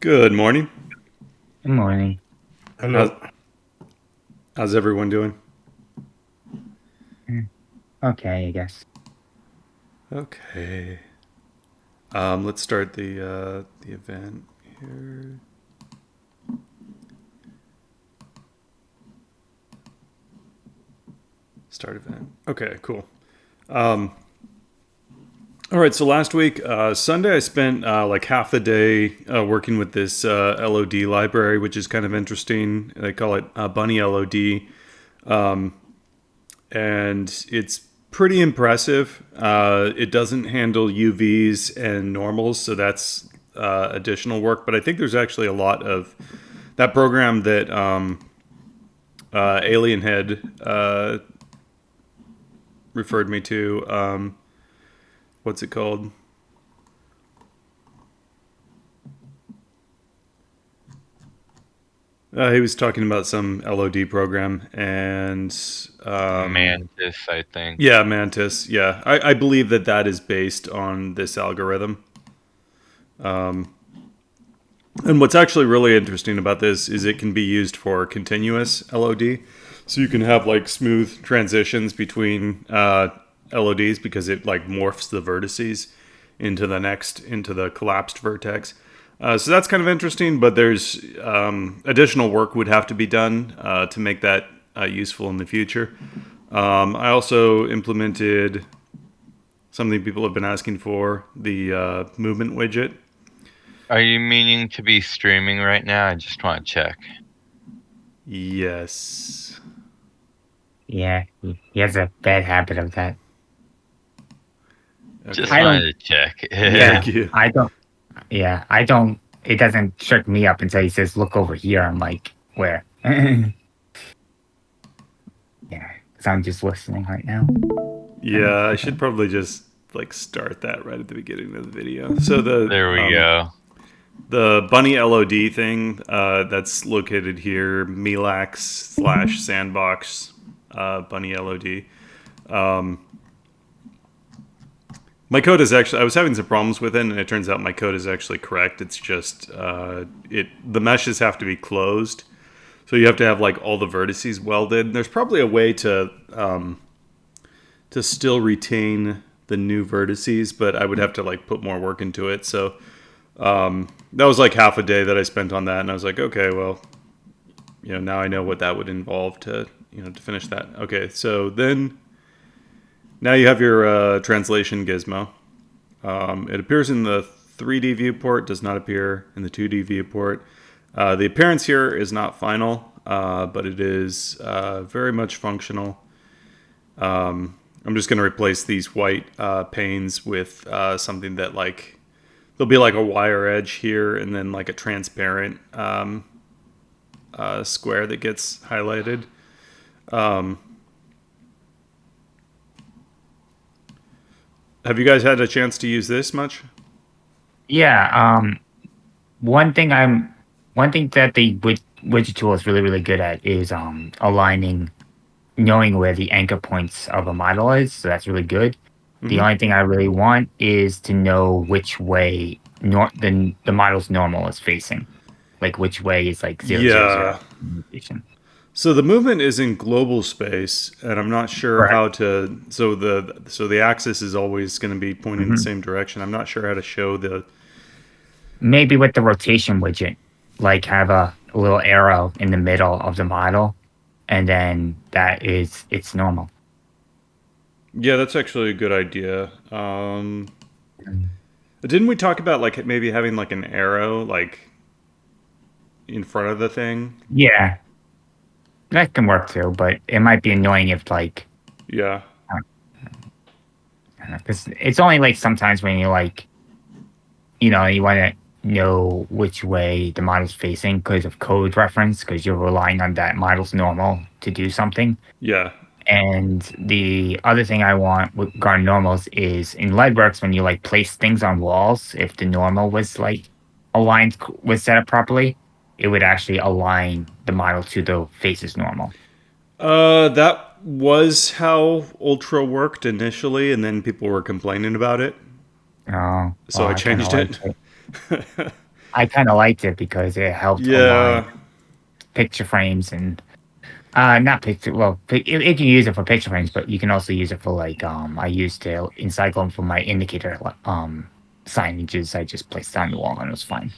Good morning. Good morning. How's, Hello. how's everyone doing? Mm, Okay, I guess. Okay. Let's start the event here. Start event. Okay, cool. Um, all right. So last week, Sunday, I spent like half the day working with this LOD library, which is kind of interesting. They call it Bunny LOD, and it's pretty impressive. It doesn't handle UVs and normals, so that's additional work. But I think there's actually a lot of that program that Alien Head referred me to. What's it called? He was talking about some LOD program, and Mantis, I think. yeah, Mantis. Yeah, I believe that is based on this algorithm. And what's actually really interesting about this is it can be used for continuous LOD. So you can have like smooth transitions between LODs because it like morphs the vertices into the collapsed vertex. So that's kind of interesting, but there's additional work would have to be done to make that useful in the future. I also implemented something people have been asking for, the movement widget. Are you meaning to be streaming right now? I just want to check. Yes. Yeah, he has a bad habit of that. Just I Okay. don't, wanted to check. yeah, Thank you. I don't, yeah, I don't, it doesn't trick me up until he says, look over here. I'm like, where? Yeah, because I'm just listening right now. Yeah, I should probably just like start that right at the beginning of the video. So There we go. the bunny LOD thing that's located here, Melax/sandbox bunny LOD. My code is actually I was having some problems with it, and it turns out my code is actually correct. It's just the meshes have to be closed, so you have to have like all the vertices welded. There's probably a way to still retain the new vertices, but I would have to like put more work into it. So that was like half a day that I spent on that, and I was like, okay, well, now I know what that would involve to finish that. Okay, so then now you have your translation gizmo. It appears in the 3D viewport, does not appear in the 2D viewport. The appearance here is not final, but it is very much functional. I'm just going to replace these white panes with something that like there'll be like a wire edge here and then like a transparent square that gets highlighted. Have you guys had a chance to use this much? Yeah, one thing I'm, one thing that the widget tool is really, really good at is aligning, knowing where the anchor points of a model is. So that's really good. The Mm-hmm. only thing I really want is to know which way the model's normal is facing, like which way is like 000 Yeah. rotation. So the movement is in global space, and I'm not sure Correct. how to. So the axis is always going to be pointing in the Hmm. same direction. I'm not sure how to show the. Maybe with the rotation widget, like have a little arrow in the middle of the model, and then that is it's normal. Yeah, that's actually a good idea. Mm. Didn't we talk about like maybe having like an arrow like in front of the thing? Yeah, that can work too, but it might be annoying if like Yeah. because it's only like sometimes when you like you want to know which way the model's facing because of code reference, because you're relying on that model's normal to do something. Yeah. And the other thing I want with regarding normals is in LEDWorks, when you like place things on walls, if the normal was like aligned, was set up properly, it would actually align the model to the face's normal. That was how Ultra worked initially, and then people were complaining about it, Oh, well, so I I kind of changed like it. it. I kind of liked it because it helped align Yeah. picture frames and not picture. Well, it can use it for picture frames, but you can also use it for like I used to Encyclo them for my indicator signages. I just placed it on the wall and it was fine.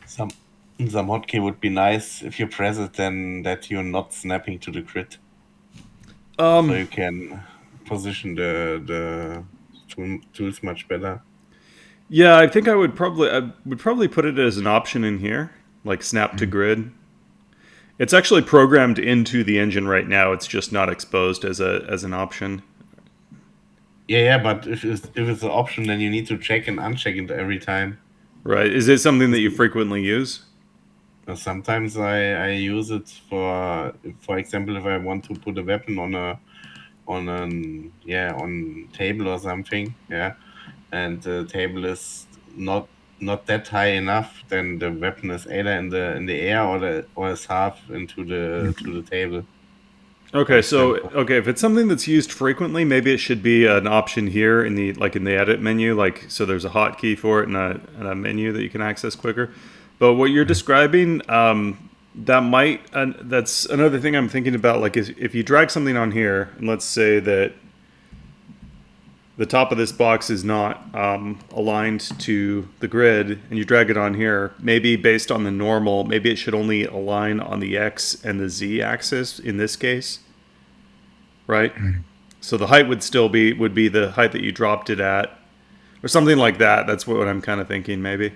Some hotkey would be nice if you press it, then that you're not snapping to the grid, so you can position the tools much better. Yeah, I think I would probably put it as an option in here, like snap to grid. It's actually programmed into the engine right now. It's just not exposed as an option. Yeah, but if it's an option, then you need to check and uncheck it every time. Right. Is it something that you frequently use? Sometimes I use it for example, if I want to put a weapon on table or something, and the table is not that high enough, then the weapon is either in the air or is half into the table. Okay, so if it's something that's used frequently, maybe it should be an option here in the edit menu. Like, so there's a hotkey for it and a menu that you can access quicker. But what you're describing, that's another thing I'm thinking about. Like, if you drag something on here, and let's say that the top of this box is not aligned to the grid, and you drag it on here, maybe based on the normal, maybe it should only align on the X and the Z axis in this case, right? So the height would be the height that you dropped it at, or something like that. That's what I'm kind of thinking, maybe.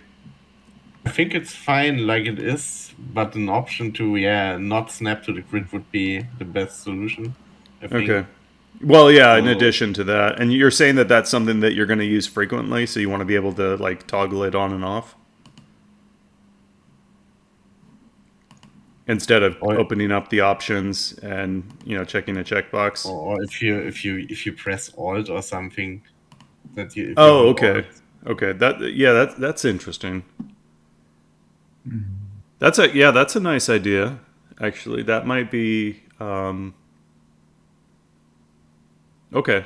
I think it's fine like it is, but an option to not snap to the grid would be the best solution, I think. Okay. Well, yeah, in addition to that. And you're saying that that's something that you're going to use frequently, so you want to be able to like toggle it on and off instead of opening up the options and, checking a checkbox. Or if you press Alt or something, that you okay. Alt. Okay. That's interesting. That's a nice idea. Actually, that might be okay.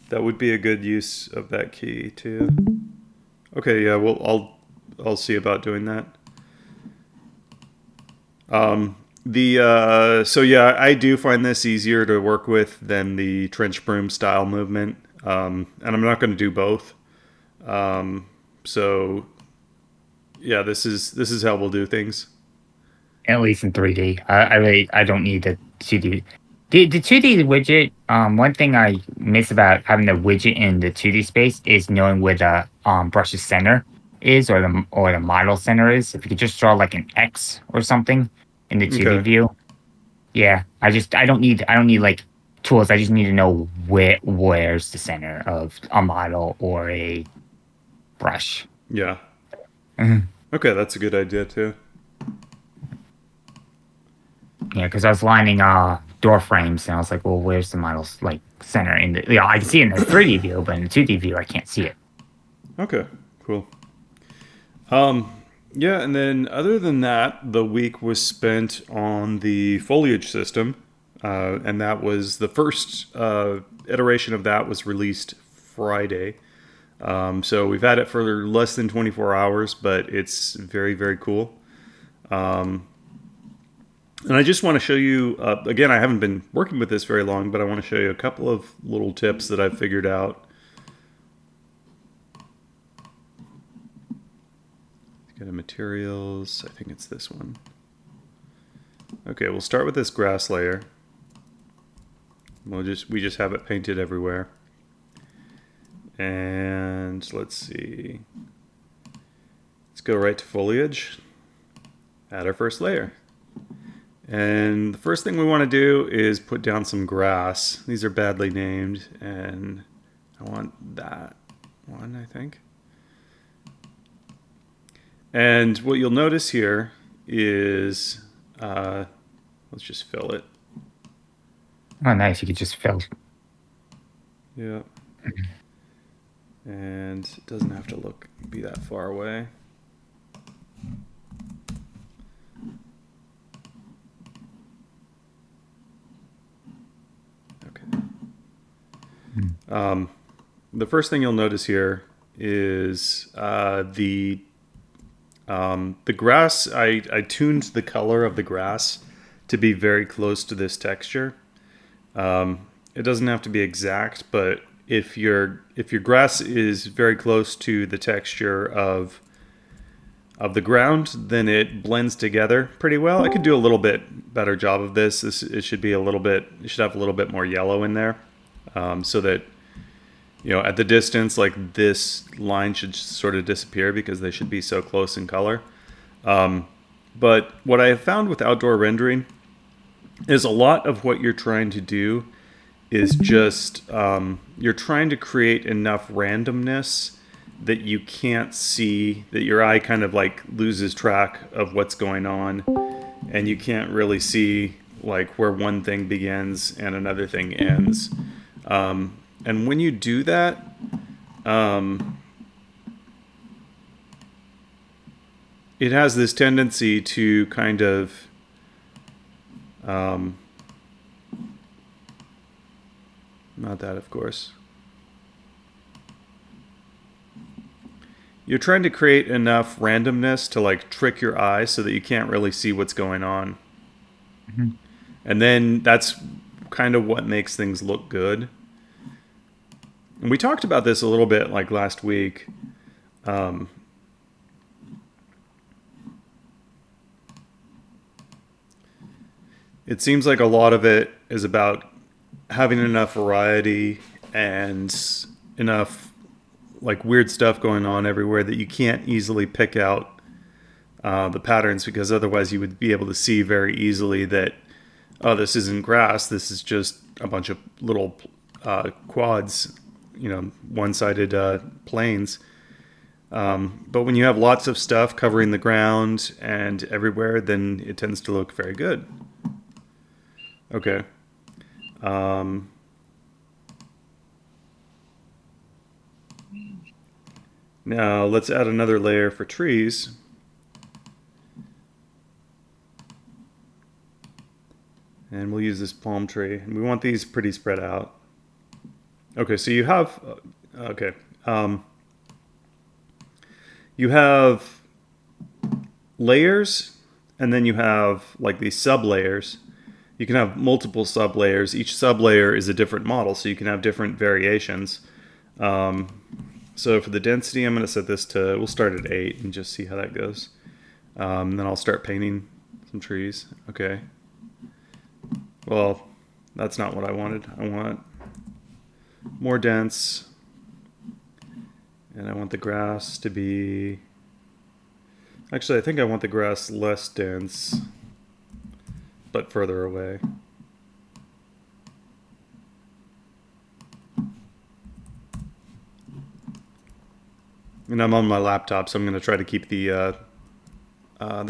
That would be a good use of that key too. Okay, yeah, well, I'll see about doing that. So yeah, I do find this easier to work with than the trench broom style movement, and I'm not going to do both. So yeah, this is how we'll do things. At least in 3D, I don't need the 2D. The 2D widget. One thing I miss about having the widget in the 2D space is knowing where the brush's center is, or the model center is. If you could just draw like an X or something in the 2D view. Yeah, I don't need like tools. I just need to know where's the center of a model or a brush. Yeah. Okay, that's a good idea too. Yeah, because I was lining door frames, and I was like, "Well, where's the model's like center in the?" I can see it in the 3D view, but in the 2D view, I can't see it. Okay, cool. Yeah, and then other than that, the week was spent on the Foliage system, and that was the first iteration of that was released Friday. So we've had it for less than 24 hours, but it's very, very cool. And I just want to show you, again, I haven't been working with this very long, but I want to show you a couple of little tips that I've figured out. Go to materials, I think it's this one. Okay, we'll start with this grass layer. We just have it painted everywhere. And let's see. Let's go right to foliage. Add our first layer. And the first thing we want to do is put down some grass. These are badly named, and I want that one, I think. And what you'll notice here is, let's just fill it. Oh, nice. You could just fill. Yeah. And it doesn't have to be that far away. Okay. The first thing you'll notice here is the grass. I tuned the color of the grass to be very close to this texture. It doesn't have to be exact, but if your grass is very close to the texture of the ground, then it blends together pretty well. I could do a little bit better job of this. It should be a little bit. It should have a little bit more yellow in there, so that at the distance, like this line should sort of disappear because they should be so close in color. But what I have found with outdoor rendering is a lot of what you're trying to do is just you're trying to create enough randomness that you can't see, that your eye kind of like loses track of what's going on, and you can't really see like where one thing begins and another thing ends. And when you do that, it has this tendency to kind of not that, of course. You're trying to create enough randomness to like trick your eye so that you can't really see what's going on. Mm-hmm. And then that's kind of what makes things look good. And we talked about this a little bit like last week. It seems like a lot of it is about having enough variety and enough like weird stuff going on everywhere that you can't easily pick out the patterns, because otherwise you would be able to see very easily that, oh, this isn't grass, this is just a bunch of little quads, one-sided planes. But when you have lots of stuff covering the ground and everywhere, then it tends to look very good. Okay. Now let's add another layer for trees. And we'll use this palm tree. And we want these pretty spread out. Okay, so you have... okay. You have layers, and then you have like these sub-layers. You can have multiple sub-layers. Each sub-layer is a different model, so you can have different variations. So for the density, I'm going to set this to... We'll start at 8 and just see how that goes. Then I'll start painting some trees. Okay. Well, that's not what I wanted. I want more dense. And I want the grass to be... Actually, I think I want the grass less dense, but further away. And I'm on my laptop, so I'm going to try to keep the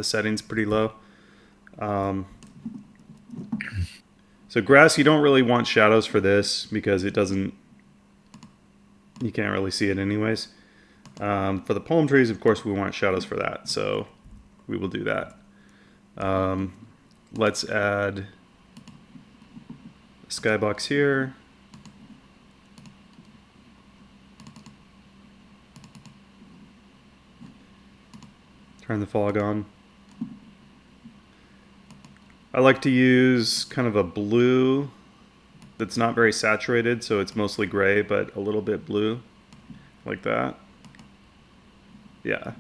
settings pretty low. So grass, you don't really want shadows for this because it doesn't... You can't really see it anyways. For the palm trees, of course, we want shadows for that, so we will do that. Let's add a skybox here. Turn the fog on. I like to use kind of a blue that's not very saturated, so it's mostly gray, but a little bit blue, like that. Yeah.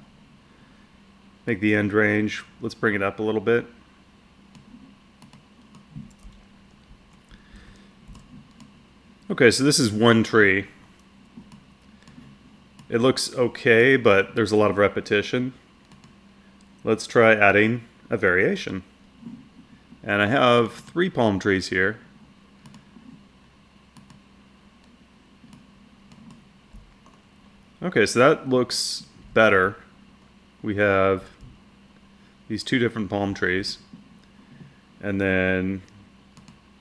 Make the end range, let's bring it up a little bit. Okay, so this is one tree. It looks okay, but there's a lot of repetition. Let's try adding a variation. And I have 3 palm trees here. Okay, so that looks better. We have these 2 different palm trees. And then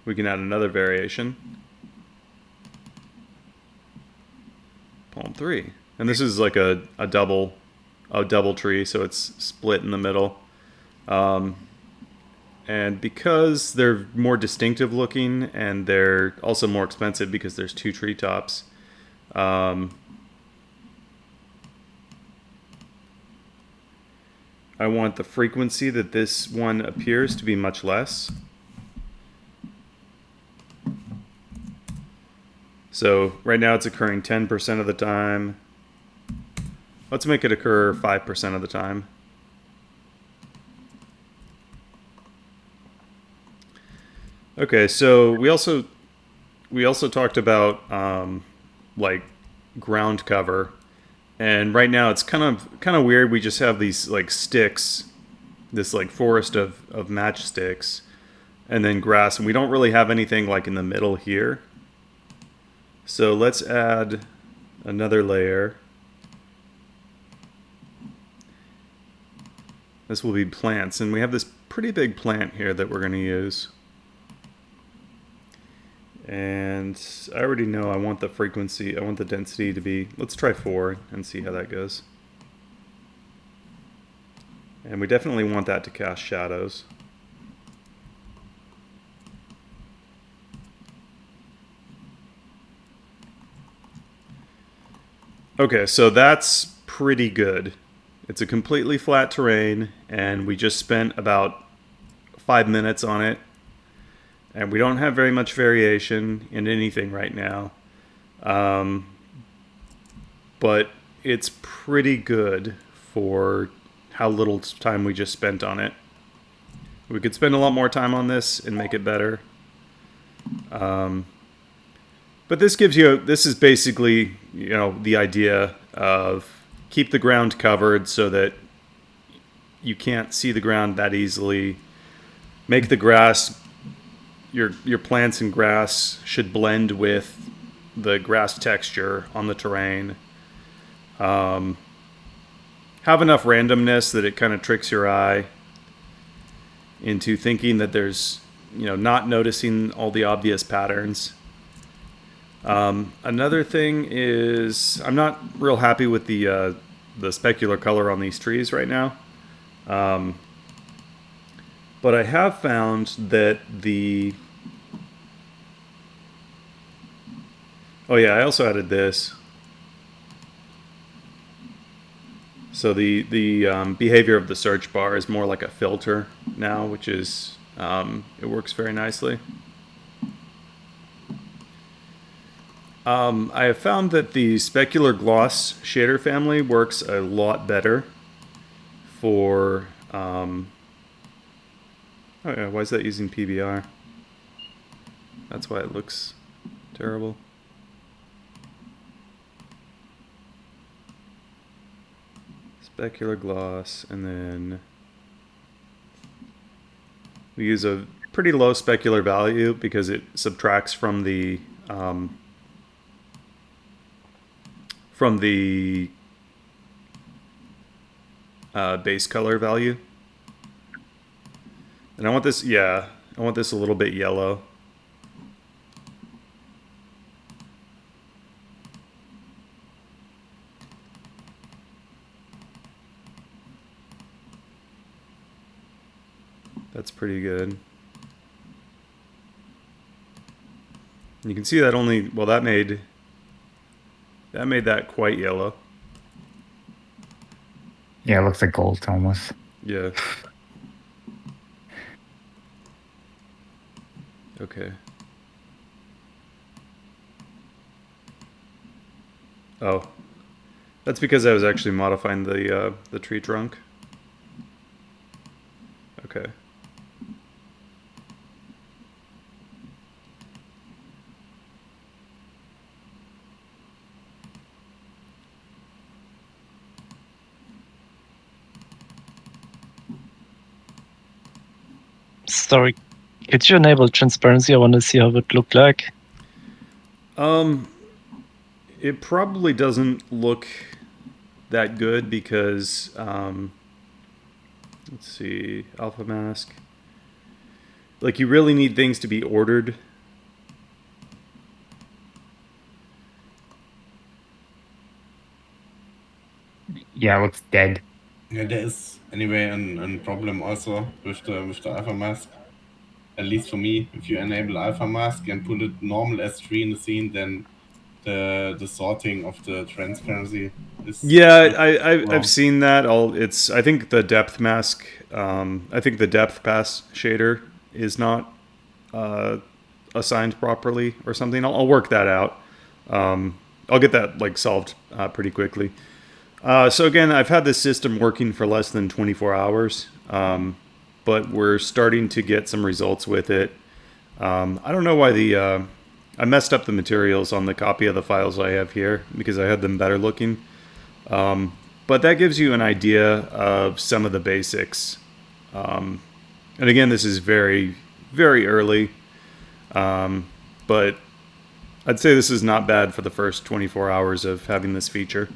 we can add another variation. Palm 3. And this is like a double tree, so it's split in the middle. And because they're more distinctive looking and they're also more expensive because there's 2 treetops, I want the frequency that this one appears to be much less. So right now it's occurring 10% of the time. Let's make it occur 5% of the time. Okay, so we also talked about like ground cover, and right now it's kind of weird. We just have these like sticks, this like forest of matchsticks, and then grass, and we don't really have anything like in the middle here. So let's add another layer. This will be plants, and we have this pretty big plant here that we're going to use. And I already know I want the frequency, I want the density to be, let's try 4 and see how that goes. And we definitely want that to cast shadows. Okay, so that's pretty good. It's a completely flat terrain, and we just spent about 5 minutes on it. And we don't have very much variation in anything right now. But it's pretty good for how little time we just spent on it. We could spend a lot more time on this and make it better. But this gives you, this is basically, you know, the idea of keep the ground covered so that you can't see the ground that easily. Make the grass, your plants and grass should blend with the grass texture on the terrain. Have enough randomness that it kind of tricks your eye into thinking that there's, you know, not noticing all the obvious patterns. Another thing is I'm not real happy with the specular color on these trees right now. But I have found that the... Oh yeah, I also added this. So the behavior of the search bar is more like a filter now, which is, it works very nicely. I have found that the specular gloss shader family works a lot better for... oh yeah, why is that using PBR? That's why it looks terrible. Specular gloss, and then we use a pretty low specular value because it subtracts from the base color value. And I want this, yeah, I want this a little bit yellow. That's pretty good. You can see that only, well, that made that quite yellow. Yeah, it looks like gold almost. Yeah. Okay. Oh. That's because I was actually modifying the tree trunk. Okay. Sorry, could you enable transparency? I want to see how it would look like. It probably doesn't look that good because, let's see, alpha mask. Like, you really need things to be ordered. Yeah, it looks dead. Yeah, there is anyway a problem also with the alpha mask. At least for me, if you enable alpha mask and put it normal S3 in the scene, then the sorting of the transparency is Yeah, wrong. I've seen that. I think the depth mask. I think the depth pass shader is not assigned properly or something. I'll work that out. I'll get that like solved pretty quickly. So again, I've had this system working for less than 24 hours, but we're starting to get some results with it. I don't know why I messed up the materials on the copy of the files I have here because I had them better looking. But that gives you an idea of some of the basics. And again, this is very, very early. But I'd say this is not bad for the first 24 hours of having this feature.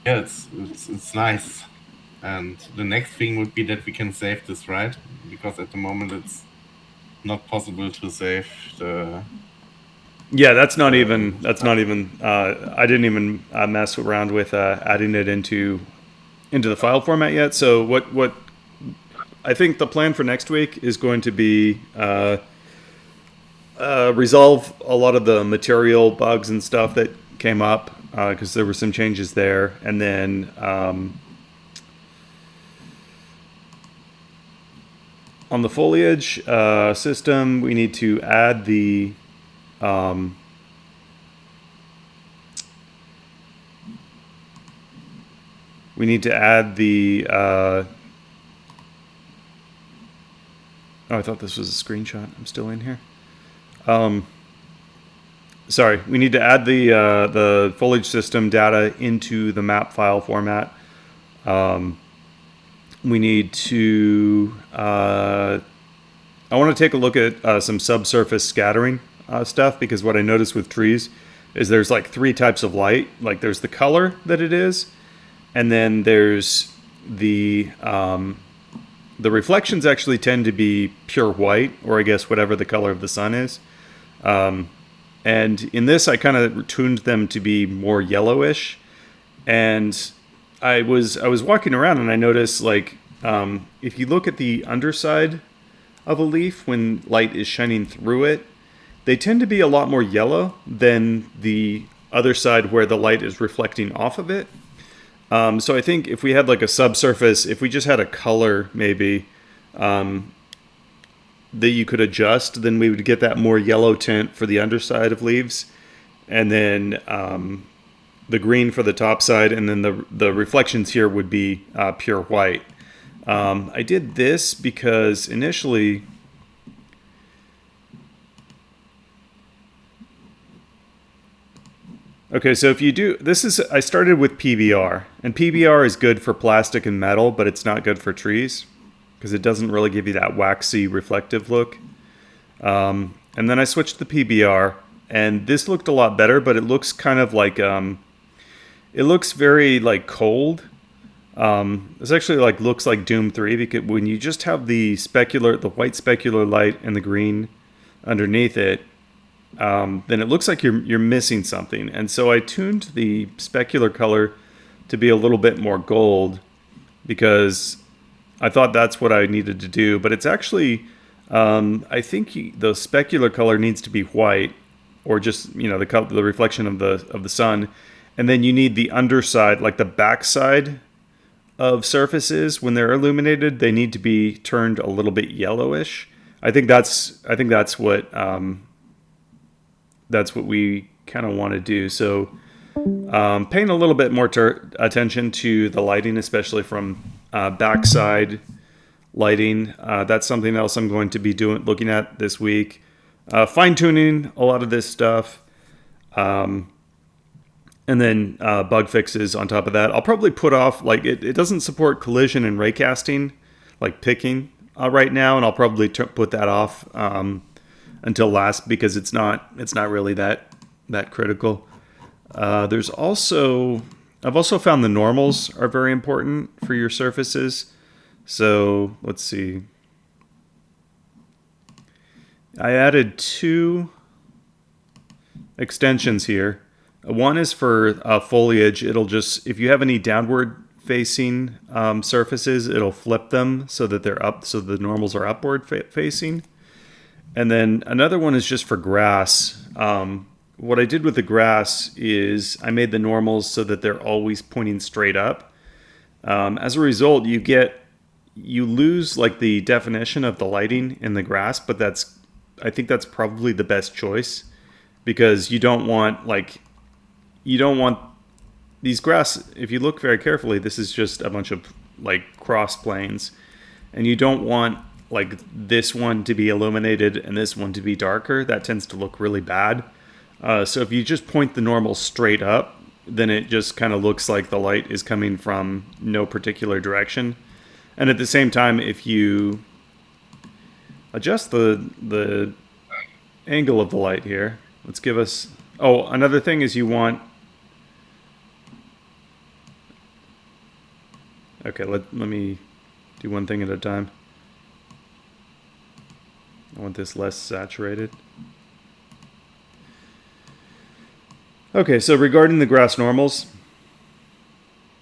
Yeah, it's nice. And the next thing would be that we can save this, right? Because at the moment it's not possible to save the... Yeah, that's not even. I didn't even mess around with adding it into the file format yet. So what I think the plan for next week is going to be resolve a lot of the material bugs and stuff that came up because there were some changes there, and then on the foliage system, we need to add the oh, I thought this was a screenshot. I'm still in here. Sorry, we need to add the foliage system data into the map file format. We need to. I want to take a look at some subsurface scattering stuff because what I noticed with trees is there's like 3 types of light. Like there's the color that it is, and then there's the reflections actually tend to be pure white, or I guess whatever the color of the sun is. And in this, I kind of tuned them to be more yellowish. And I was walking around and I noticed, like, if you look at the underside of a leaf when light is shining through it, they tend to be a lot more yellow than the other side where the light is reflecting off of it. So I think if we had like a subsurface, if we just had a color maybe that you could adjust, then we would get that more yellow tint for the underside of leaves, and then the green for the top side, and then the reflections here would be pure white. I did this because initially okay, so if you do, I started with PBR, and PBR is good for plastic and metal, but it's not good for trees because it doesn't really give you that waxy reflective look. And then I switched to PBR, and this looked a lot better, but it looks kind of like, it looks very like cold. This actually like looks like Doom 3 because when you just have the white specular light and the green underneath it, then it looks like you're missing something. And so I tuned the specular color to be a little bit more gold because I thought that's what I needed to do. But it's actually, I think the specular color needs to be white, or just the reflection of the sun, and then you need the underside, like the backside of surfaces when they're illuminated, they need to be turned a little bit yellowish. I think that's what we kind of want to do. So paying a little bit more attention to the lighting, especially from backside lighting. That's something else I'm going to be looking at this week. Fine tuning a lot of this stuff. And then bug fixes on top of that. I'll probably put off, like, it doesn't support collision and raycasting, like picking right now, and I'll probably put that off until last because it's not really that critical. I've also found the normals are very important for your surfaces. So let's see. I added 2 extensions here. One is for foliage. It'll just, if you have any downward facing surfaces, it'll flip them so that they're up, so the normals are upward facing. And then another one is just for grass. What I did with the grass is I made the normals so that they're always pointing straight up. As a result, you lose like the definition of the lighting in the grass, but I think that's probably the best choice, because you don't want these grass. If you look very carefully, this is just a bunch of like cross planes, and you don't want like this one to be illuminated and this one to be darker. That tends to look really bad. So if you just point the normal straight up, then it just kind of looks like the light is coming from no particular direction. And at the same time, if you adjust the angle of the light here, let's give us... Oh, another thing is you want... Okay, let me do one thing at a time. I want this less saturated. Okay, so regarding the grass normals,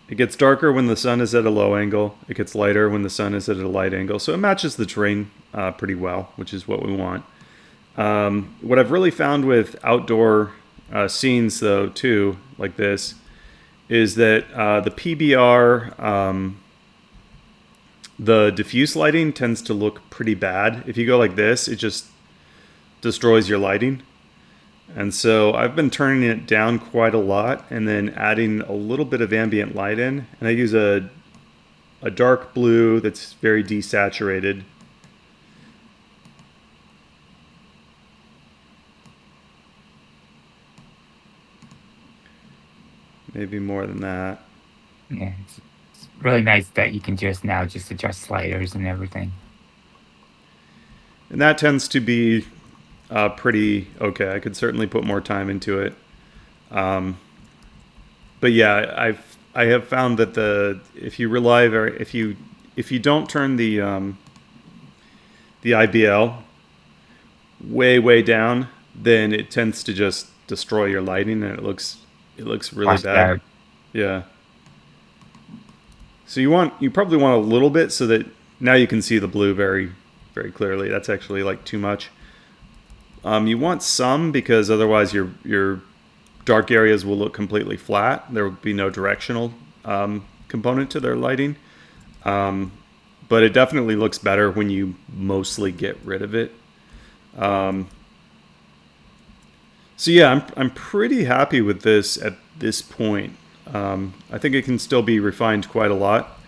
it gets darker when the sun is at a low angle. It gets lighter when the sun is at a light angle. So it matches the terrain pretty well, which is what we want. What I've really found with outdoor scenes, though, too, like this, is that the PBR, the diffuse lighting tends to look pretty bad. If you go like this, it just destroys your lighting. And so I've been turning it down quite a lot and then adding a little bit of ambient light in. And I use a dark blue that's very desaturated. Maybe more than that. Yeah, it's really nice that you can just adjust sliders and everything. And that tends to be pretty okay. I could certainly put more time into it. But yeah, I have found that if you don't turn the IBL way down, then it tends to just destroy your lighting, and it looks really bad. Yeah. So you probably want a little bit so that now you can see the blue very, very clearly. That's actually like too much. You want some, because otherwise your dark areas will look completely flat. There will be no directional component to their lighting. But it definitely looks better when you mostly get rid of it. So yeah, I'm pretty happy with this at this point. I think it can still be refined quite a lot,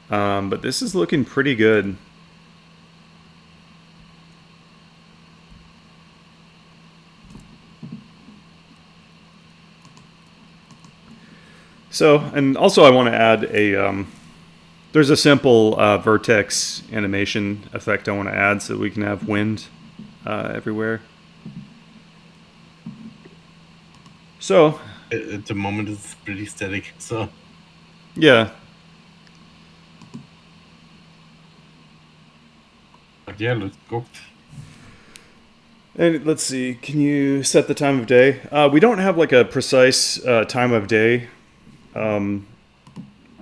but this is looking pretty good. So, and also I want to add there's a simple vertex animation effect I want to add so we can have wind everywhere. So at the moment it's pretty static, so yeah. But yeah, let's go. And let's see, can you set the time of day? We don't have like a precise time of day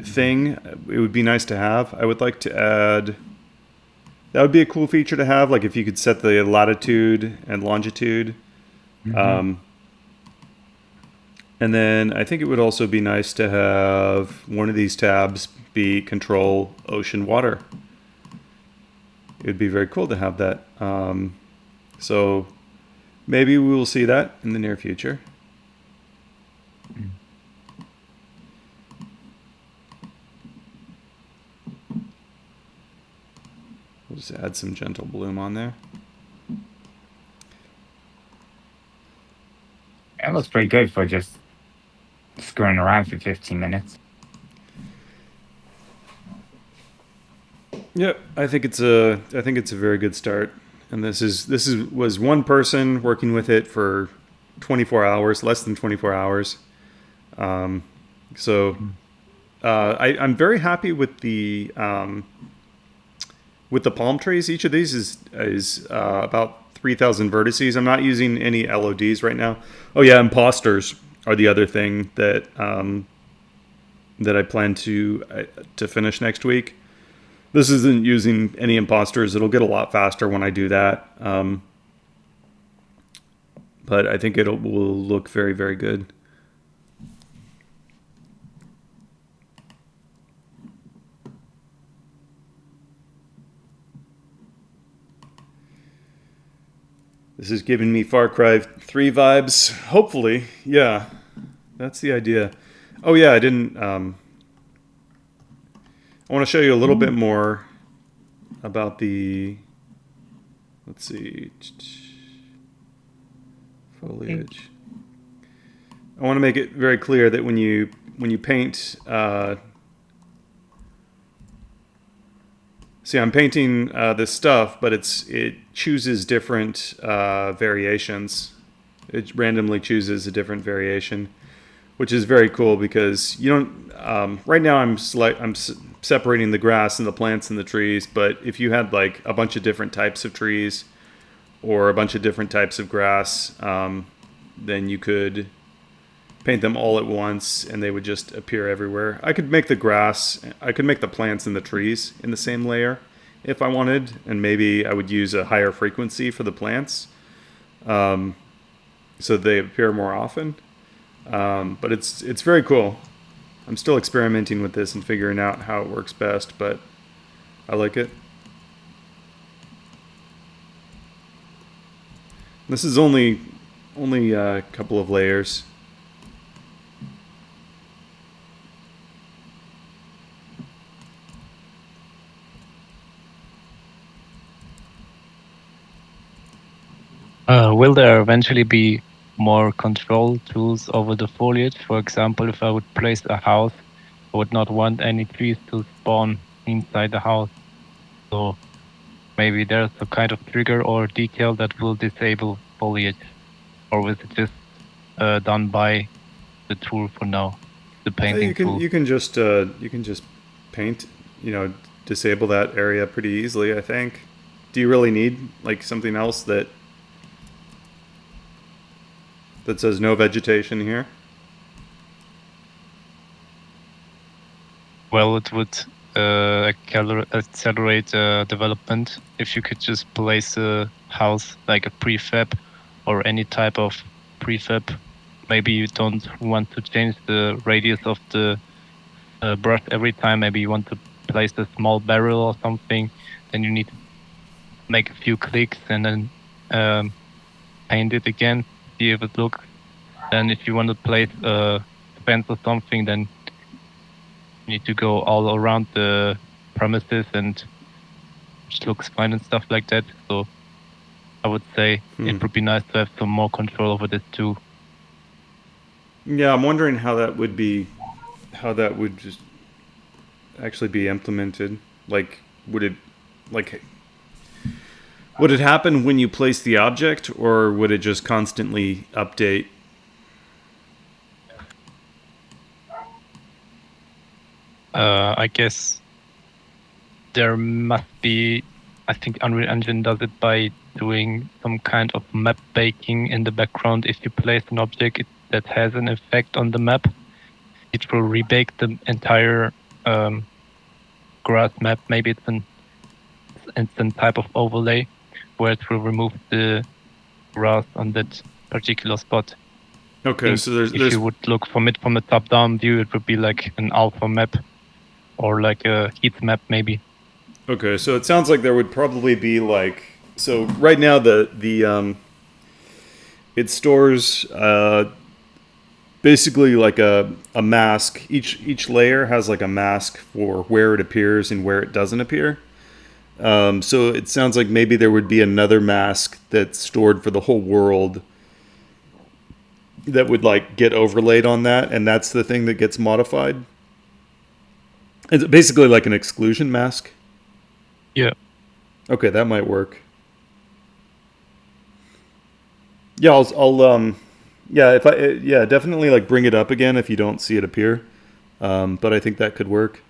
thing. It would be nice to have. I would like to add... That would be a cool feature to have, like if you could set the latitude and longitude. Mm-hmm. And then I think it would also be nice to have one of these tabs be control ocean water. It would be very cool to have that. So maybe we will see that in the near future. We'll just add some gentle bloom on there. That looks pretty good for just screwing around for 15 minutes. Yep, I think it's a very good start. And this was one person working with it for 24 hours, less than 24 hours. I'm very happy with the palm trees. Each of these is about 3,000 vertices. I'm not using any LODs right now. Oh yeah, imposters are the other thing that that I plan to finish next week. This isn't using any imposters. It'll get a lot faster when I do that. But I think will look very, very good. This is giving me Far Cry 3 vibes. Hopefully, yeah. That's the idea. Oh yeah, I didn't... I want to show you a little bit more about the... Let's see... Foliage. I want to make it very clear that when you paint... See, I'm painting this stuff, but it chooses different variations. It randomly chooses a different variation, which is very cool because you don't. Right now, I'm separating the grass and the plants and the trees. But if you had like a bunch of different types of trees or a bunch of different types of grass, then you could paint them all at once and they would just appear everywhere. I could make the grass, I could make the plants and the trees in the same layer if I wanted, and maybe I would use a higher frequency for the plants so they appear more often. But it's very cool. I'm still experimenting with this and figuring out how it works best, but I like it. This is only a couple of layers. Will there eventually be more control tools over the foliage? For example, if I would place a house, I would not want any trees to spawn inside the house. So maybe there's a kind of trigger or decal that will disable foliage, or is it just done by the tool for now, the painting tool? You can just paint, disable that area pretty easily, I think. Do you really need like something else that says no vegetation here? Well, it would accelerate development if you could just place a house like a prefab or any type of prefab. Maybe you don't want to change the radius of the brush every time. Maybe you want to place a small barrel or something. Then you need to make a few clicks and then paint it again, see if it looks. Then if you want to place a fence or something, then you need to go all around the premises and it looks fine and stuff like that. So I would say it would be nice to have some more control over this too. Yeah, I'm wondering how that would just actually be implemented. Like, would it happen when you place the object, or would it just constantly update? I guess there must be, I think Unreal Engine does it by doing some kind of map baking in the background. If you place an object that has an effect on the map, it will rebake the entire grass map. Maybe it's an instant type of overlay where it will remove the grass on that particular spot. Okay, so there's if you would look from the top-down view, it would be like an alpha map or like a heat map maybe. Okay, so it sounds like there would probably be like, so right now it stores basically like a mask. Each layer has like a mask for where it appears and where it doesn't appear. So it sounds like maybe there would be another mask that's stored for the whole world that would like get overlaid on that, and that's the thing that gets modified. It's basically like an exclusion mask. Yeah. Okay, that might work. Yeah, I'll definitely like bring it up again if you don't see it appear. But I think that could work.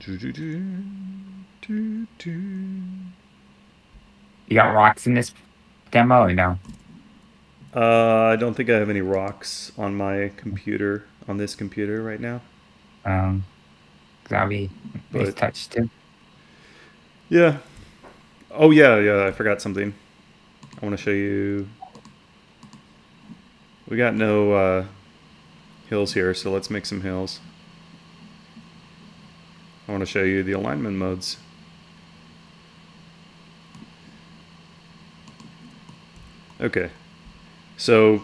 You got rocks in this demo or no? I don't think I have any rocks on my computer, on this computer right now. That'll be nice But touch too. yeah. Oh yeah, I forgot something. I want to show you. We got no hills here, so let's make some hills. I want to show you the alignment modes. Okay, so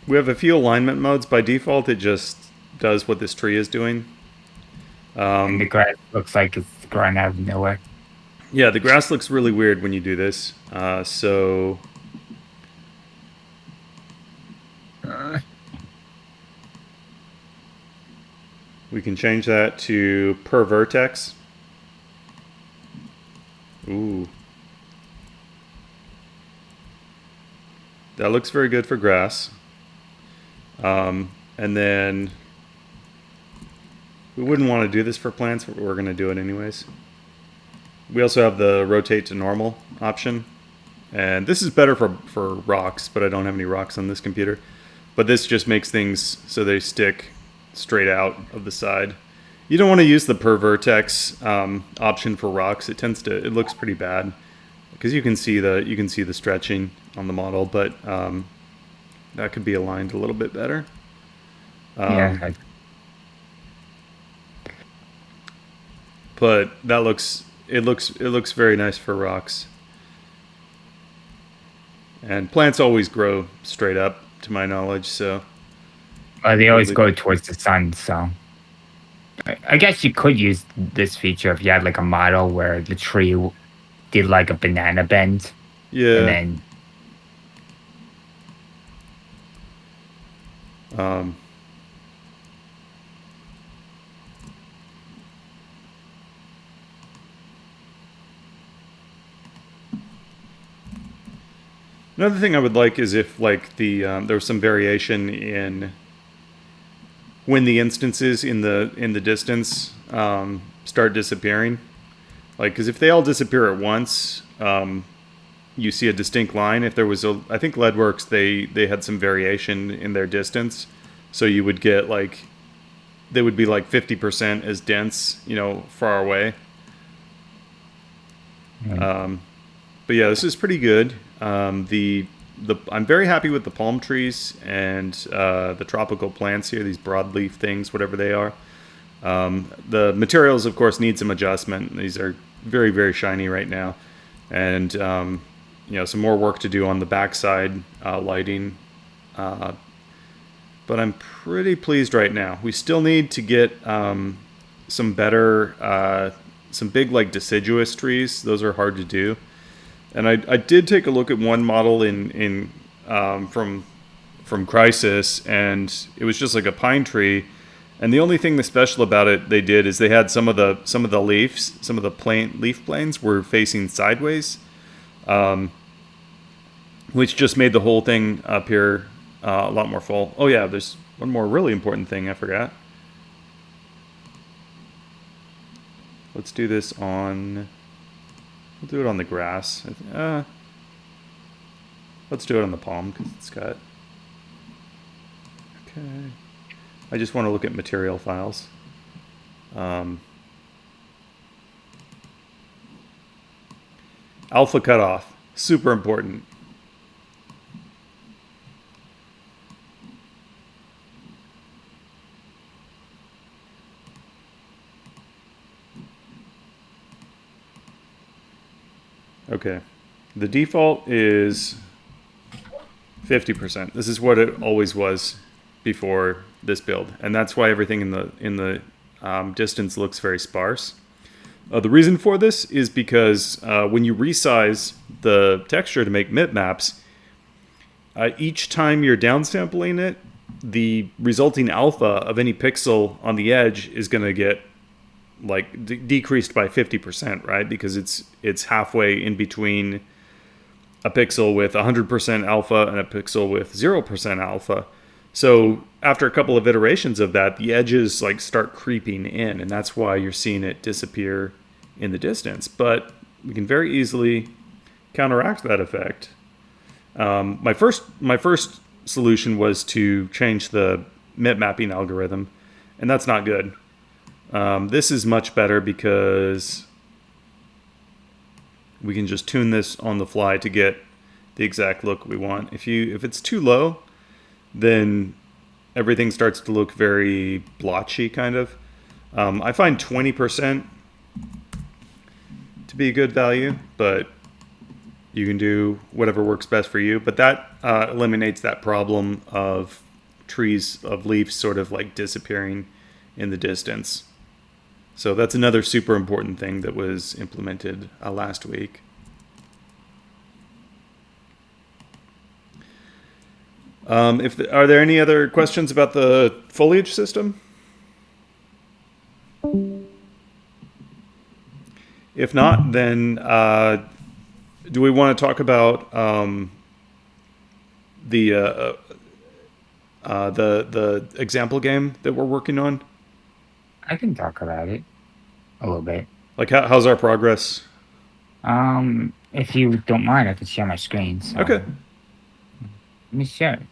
we have a few alignment modes. By default, it just does what this tree is doing. And the grass looks like it's growing out of nowhere. Yeah, the grass looks really weird when you do this. So we can change that to per vertex. Ooh. That looks very good for grass. And then we wouldn't want to do this for plants, but we're going to do it anyways. We also have the rotate to normal option. And this is better for rocks, but I don't have any rocks on this computer. But this just makes things so they stick straight out of the side. You don't want to use the per vertex option for rocks. It looks pretty bad because you can see the stretching on the model, but that could be aligned a little bit better. Yeah. But that looks very nice for rocks. And plants always grow straight up, to my knowledge. So They always go towards the sun. So I guess you could use this feature if you had like a model where the tree did like a banana bend. Yeah. And then. Another thing I would like is if like there was some variation in when the instances in the distance start disappearing. Like, because if they all disappear at once, you see a distinct line. If there was I think Leadworks, they had some variation in their distance, so you would get like they would be like 50% as dense, far away. But yeah, this is pretty good. I'm very happy with the palm trees and the tropical plants here, these broadleaf things, whatever they are. The materials, of course, need some adjustment. These are very, very shiny right now. And, some more work to do on the backside lighting. But I'm pretty pleased right now. We still need to get some better, some big like deciduous trees. Those are hard to do. And I did take a look at one model from Crisis, and it was just like a pine tree. And the only thing that's special about it they did is they had some of the leaves, some of the leaf planes were facing sideways, which just made the whole thing appear a lot more full. Oh yeah, there's one more really important thing I forgot. Let's do this on. We'll do it on the grass. Let's do it on the palm because it's got. Okay. I just want to look at material files. Alpha cutoff, super important. Okay, the default is 50%. This is what it always was before this build, and that's why everything in the distance looks very sparse. The reason for this is because when you resize the texture to make bitmaps, each time you're downsampling it, the resulting alpha of any pixel on the edge is going to get like decreased by 50%, right? Because it's halfway in between a pixel with 100% alpha and a pixel with 0% alpha. So after a couple of iterations of that, the edges like start creeping in, and that's why you're seeing it disappear in the distance. But we can very easily counteract that effect. My first solution was to change the mip mapping algorithm, and that's not good. This is much better because we can just tune this on the fly to get the exact look we want. If it's too low, then everything starts to look very blotchy, kind of. I find 20% to be a good value, but you can do whatever works best for you. But that eliminates that problem of trees, of leaves sort of like disappearing in the distance. So that's another super important thing that was implemented last week. Are there any other questions about the foliage system? If not, then do we want to talk about the example game that we're working on? I can talk about it a little bit. Like, how's our progress? If you don't mind, I can share my screen. So. Okay. Let me share it.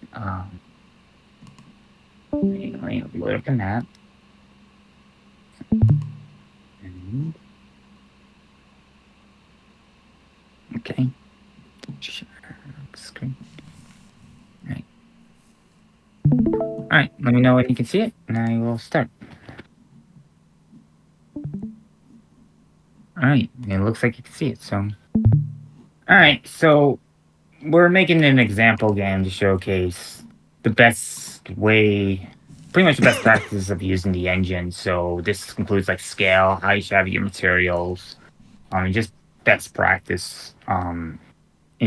Let me load up the map. Okay. Share screen. All right. Let me know when you can see it, and I will start. All right. It looks like you can see it. So, all right. So, we're making an example game to showcase the best way, pretty much the best practices of using the engine. So this includes like scale, how you should have your materials, and just best practice in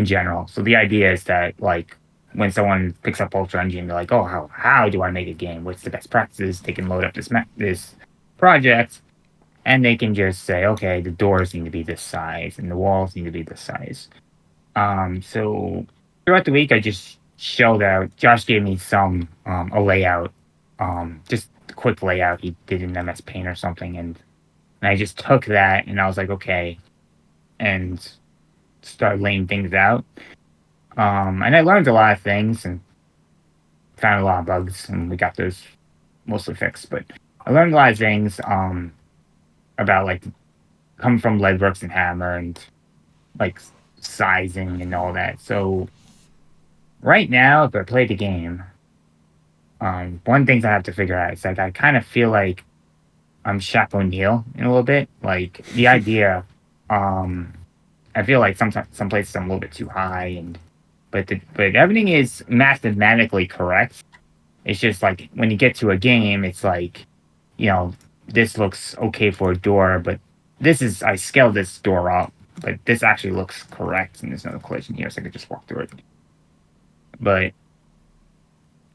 general. So the idea is that like when someone picks up Ultra Engine, they're like, oh, how do I make a game? What's the best practices? They can load up this project, and they can just say, okay, the doors need to be this size, and the walls need to be this size. So throughout the week, I just shelled out. Josh gave me a layout, just a quick layout he did in MS Paint or something, and I just took that and I was like, okay, and started laying things out. And I learned a lot of things and found a lot of bugs, and we got those mostly fixed. But I learned a lot of things about like coming from Leadworks and Hammer and like sizing and all that. So right now, if I play the game, one thing I have to figure out is like I kind of feel like I'm Shaq O'Neal in a little bit. Like the idea, I feel like sometimes some places I'm a little bit too high, but everything is mathematically correct. It's just like when you get to a game, it's like, this looks okay for a door, but I scaled this door up, but this actually looks correct, and there's no collision here, so I could just walk through it. But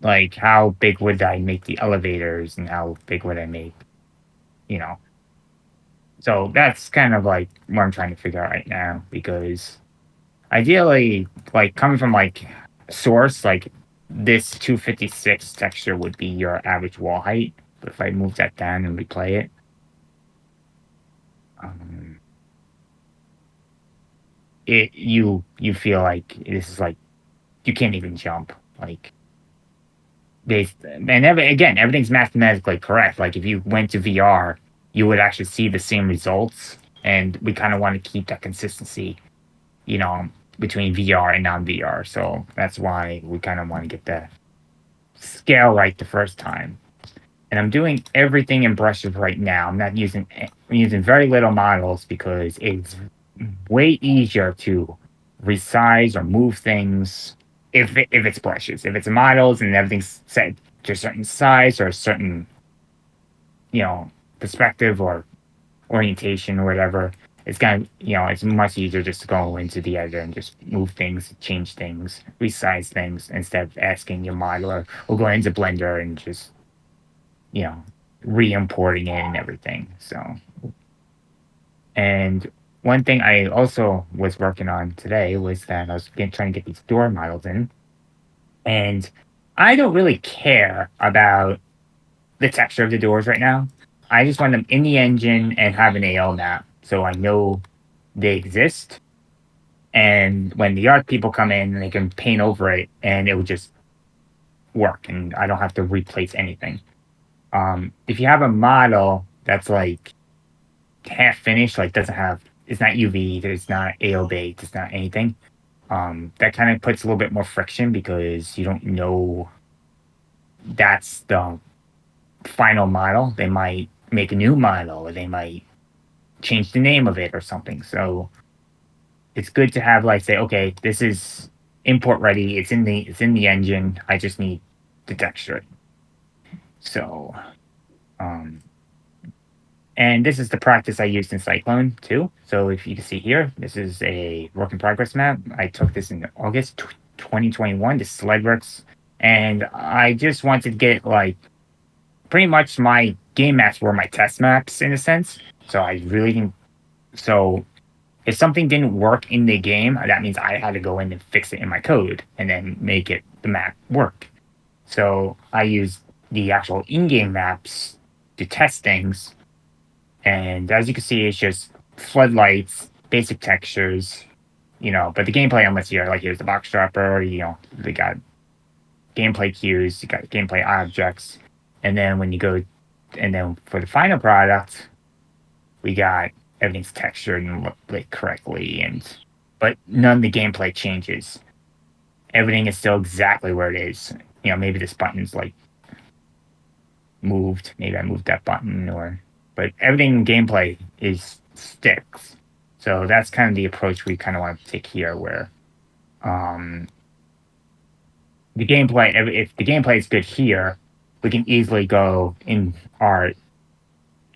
like, how big would I make the elevators, and how big would I make, So that's kind of like what I'm trying to figure out right now, because ideally, like coming from like source, like this 256 texture would be your average wall height. But if I move that down and replay it, you feel like this is like you can't even jump. Like again, everything's mathematically correct. Like if you went to VR, you would actually see the same results, and we kind of want to keep that consistency, between VR and non-VR. So that's why we kind of want to get the scale right the first time. And I'm doing everything in brushes right now. I'm using very little models because it's way easier to resize or move things if it's brushes. If it's models and everything's set to a certain size or a certain, perspective or orientation or whatever, it's it's much easier just to go into the editor and just move things, change things, resize things instead of asking your modeler or going into Blender and just, re-importing it and everything. So, and one thing I also was working on today was that I was trying to get these door models in, and I don't really care about the texture of the doors right now. I just want them in the engine and have an AL map so I know they exist. And when the art people come in, they can paint over it and it will just work and I don't have to replace anything. If you have a model that's like half finished, like doesn't have, it's not UV, it's not AO baked, it's not anything. That kind of puts a little bit more friction because you don't know that's the final model. They might make a new model or they might change the name of it or something. So it's good to have like say, okay, this is import ready. It's in the engine. I just need to texture it. So, and this is the practice I used in Cyclone too. So if you can see here, this is a work in progress map. I took this in August 2021. This SledWorks, and I just wanted to get like pretty much my game maps were my test maps in a sense. So I really didn't. So if something didn't work in the game, that means I had to go in and fix it in my code and then make it the map work. So I used the actual in-game maps to test things. And as you can see, it's just floodlights, basic textures, but the gameplay elements here, like here's the box dropper, they got gameplay cues, you got gameplay objects. And then and then for the final product, we got everything's textured and lit correctly, but none of the gameplay changes. Everything is still exactly where it is. Maybe this button's like moved. Maybe I moved that button, but everything in gameplay is sticks. So that's kind of the approach we kind of want to take here, where the gameplay, if the gameplay is good here, we can easily go in art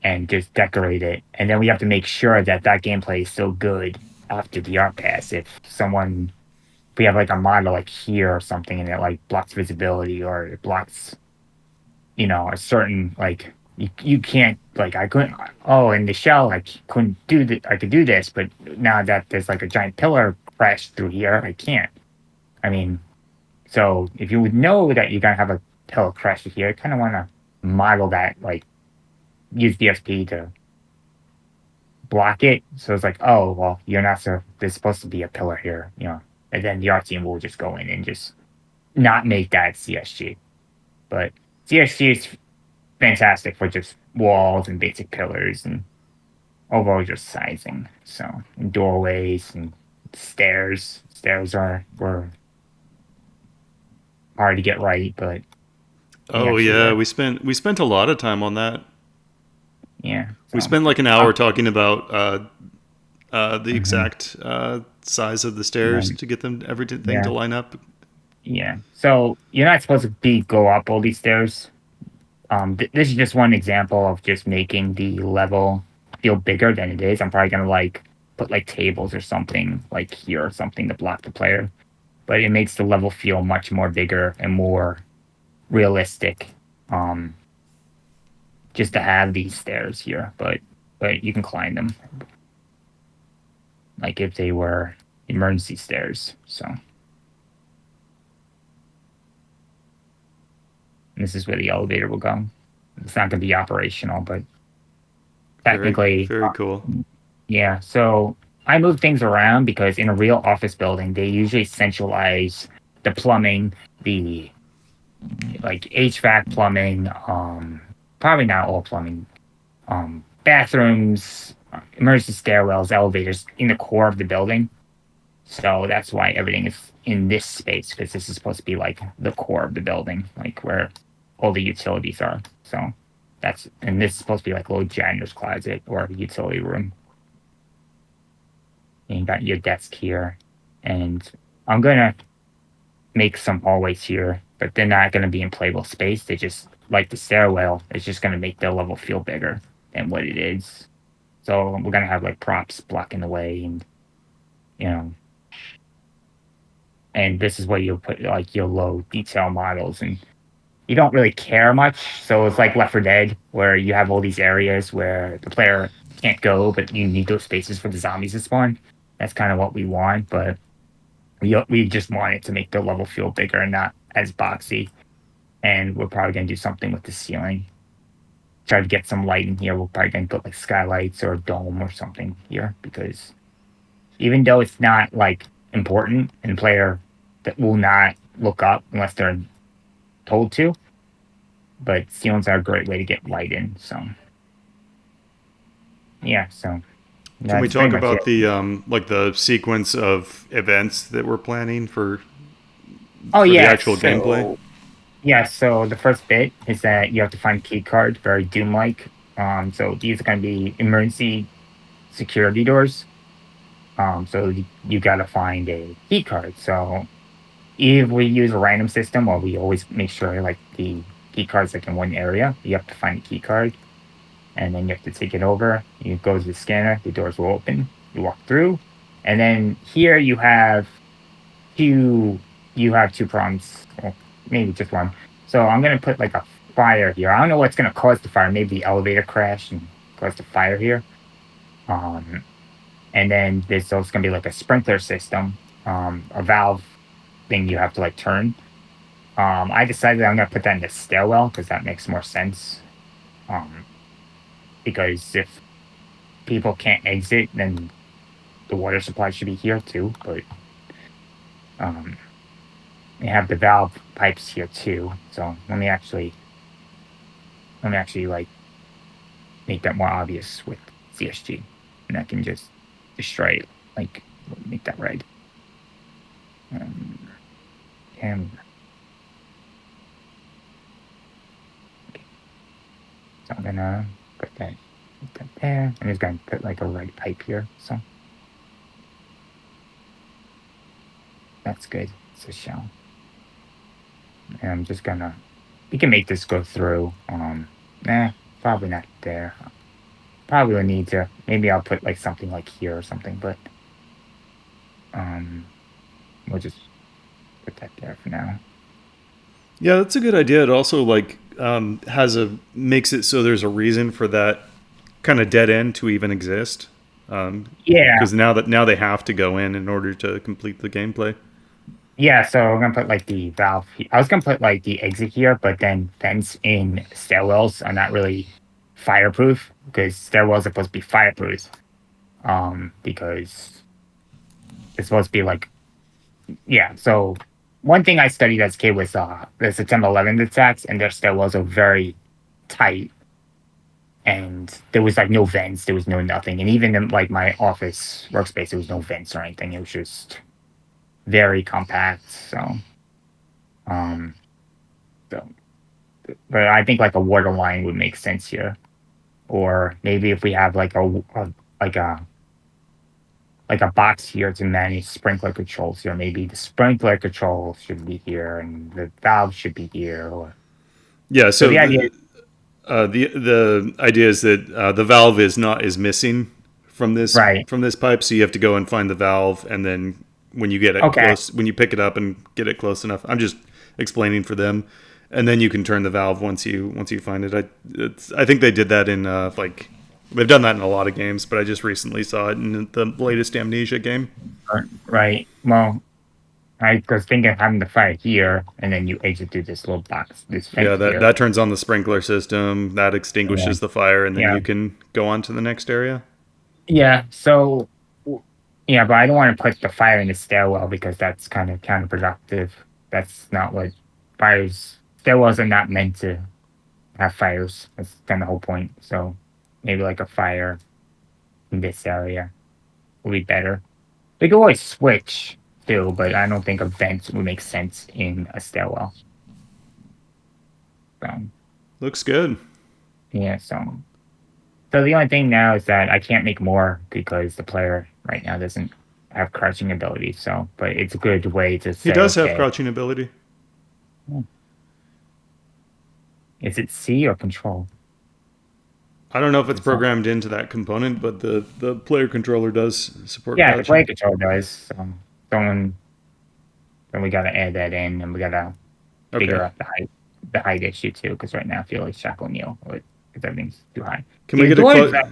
and just decorate it. And then we have to make sure that gameplay is still good after the art pass. If we have like a model like here or something and it like blocks visibility or it blocks, a certain like, you can't, like I couldn't, in the shell, I couldn't I could do this, but now that there's like a giant pillar crashed through here, I can't. I mean, so if you would know that you're going to have a pillar crash through here, I kind of want to model that, like use DSP to block it. So it's like, oh, well, you're not, so there's supposed to be a pillar here, and then the art team will just go in and just not make that CSG. But CSG is fantastic for just walls and basic pillars and overall just sizing. So and doorways and stairs. Stairs were hard to get right, but we spent a lot of time on that. Yeah, we spent like an hour talking about the exact size of the stairs to get everything to line up. Yeah, so you're not supposed to go up all these stairs. This is just one example of just making the level feel bigger than it is. I'm probably gonna like put like tables or something like here or something to block the player, but it makes the level feel much more bigger and more realistic. Just to have these stairs here, but you can climb them like if they were emergency stairs. So and this is where the elevator will go. It's not going to be operational, but technically very cool. Yeah, so I move things around because in a real office building, they usually centralize the plumbing, the like HVAC plumbing, probably not all plumbing, bathrooms, emergency stairwells, elevators in the core of the building. So that's why everything is in this space, because this is supposed to be like the core of the building, like where all the utilities are. So and this is supposed to be like a little janitor's closet or a utility room. And you got your desk here. And I'm going to make some hallways here, but they're not going to be in playable space. They just, like the stairwell, it's just going to make the level feel bigger than what it is. So we're going to have like props blocking the way and, and this is where you'll put like your low detail models, and you don't really care much. So it's like Left 4 Dead, where you have all these areas where the player can't go, but you need those spaces for the zombies to spawn. That's kind of what we want, but we just want it to make the level feel bigger and not as boxy. and we're probably gonna do something with the ceiling. Try to get some light in here. We're probably gonna put like skylights or a dome or something here because even though it's not like important and player that will not look up unless they're told to, but ceilings are a great way to get light in. So yeah, so Can we that's pretty talk much about it. the like the sequence of events that we're planning for Oh the yeah, actual gameplay? yeah, so the first bit is that you have to find key card, very Doom-like. So these are going to be emergency security doors. So you got to find a key card. So if we use a random system, or we always make sure like the key card's like in one area, you have to find a key card, and then you have to take it over. You go to the scanner, the doors will open. You walk through, and then here two you have two problems, or maybe just one. So I'm gonna put like a fire here. I don't know what's gonna cause the fire. Maybe the elevator crash and cause the fire here. Um, and then there's also gonna be like a sprinkler system, a valve thing you have to like turn. I decided I'm gonna put that in the stairwell because that makes more sense. Um, because if people can't exit, then the water supply should be here too. But um, we have the valve pipes here too. So let me actually like make that more obvious with CSG, and I can just destroy it, like make that red. Um, and okay. So I'm gonna put that there. I'm just gonna put like a red pipe here. So that's good. It's a shell, and I'm just gonna. We can make this go through. Probably not there. Probably will need to. Maybe I'll put like something like here or something, but um, we'll just put that there for now. Yeah, that's a good idea. It also like makes it so there's a reason for that kind of dead end to even exist. Yeah, Because now they have to go in order to complete the gameplay. yeah. So I'm gonna put like the valve. I was gonna put like the exit here, but then vents in stairwells are not really fireproof because stairwells are supposed to be fireproof. Because it's supposed to be like, yeah. So one thing I studied as a kid was the September 11th attacks, and their stairwells are very tight, and there was like no vents, there was no nothing, and even in like my office workspace, there was no vents or anything. It was just very compact. Um, so, but I think like a water line would make sense here, or maybe if we have like like a like a box here to manage sprinkler controls here. Maybe the sprinkler control should be here, and the valve should be here. Or Yeah. so So the idea, the idea is that the valve is missing right? from this pipe, so you have to go and find the valve, and then when you get it Okay, close, when you pick it up and get it close enough, I'm just explaining for them, and then you can turn the valve once you find it. I think they did that in like they've done that in a lot of games, but I just recently saw it in the latest Amnesia game. right. Well, I was thinking of having the fire here, and then you exit through this little box, this Yeah, vent that here. that turns on the sprinkler system, that Yeah, extinguishes the fire, and then yeah, you can go on to the next area. yeah. So, yeah, but I don't want to put the fire in the stairwell because that's kind of counterproductive. That's not what fires. Stairwells are not meant to have fires. That's kind of the whole point. So maybe like a fire in this area will be better. We could always switch too, but I don't think a vent would make sense in a stairwell. So Looks good. yeah, so the only thing now is that I can't make more because the player right now doesn't have crouching ability. So, but it's a good way to He say, does have okay, crouching ability. is it C or control? I don't know if it's It's not. programmed into that component, but the player controller does support Yeah, the crouching. player control does. Someone then we gotta add that in, and we gotta Okay. figure out the height issue too, because right now I feel like Shackle O'Neal, because everything's too high. Can we The get a door, in fact,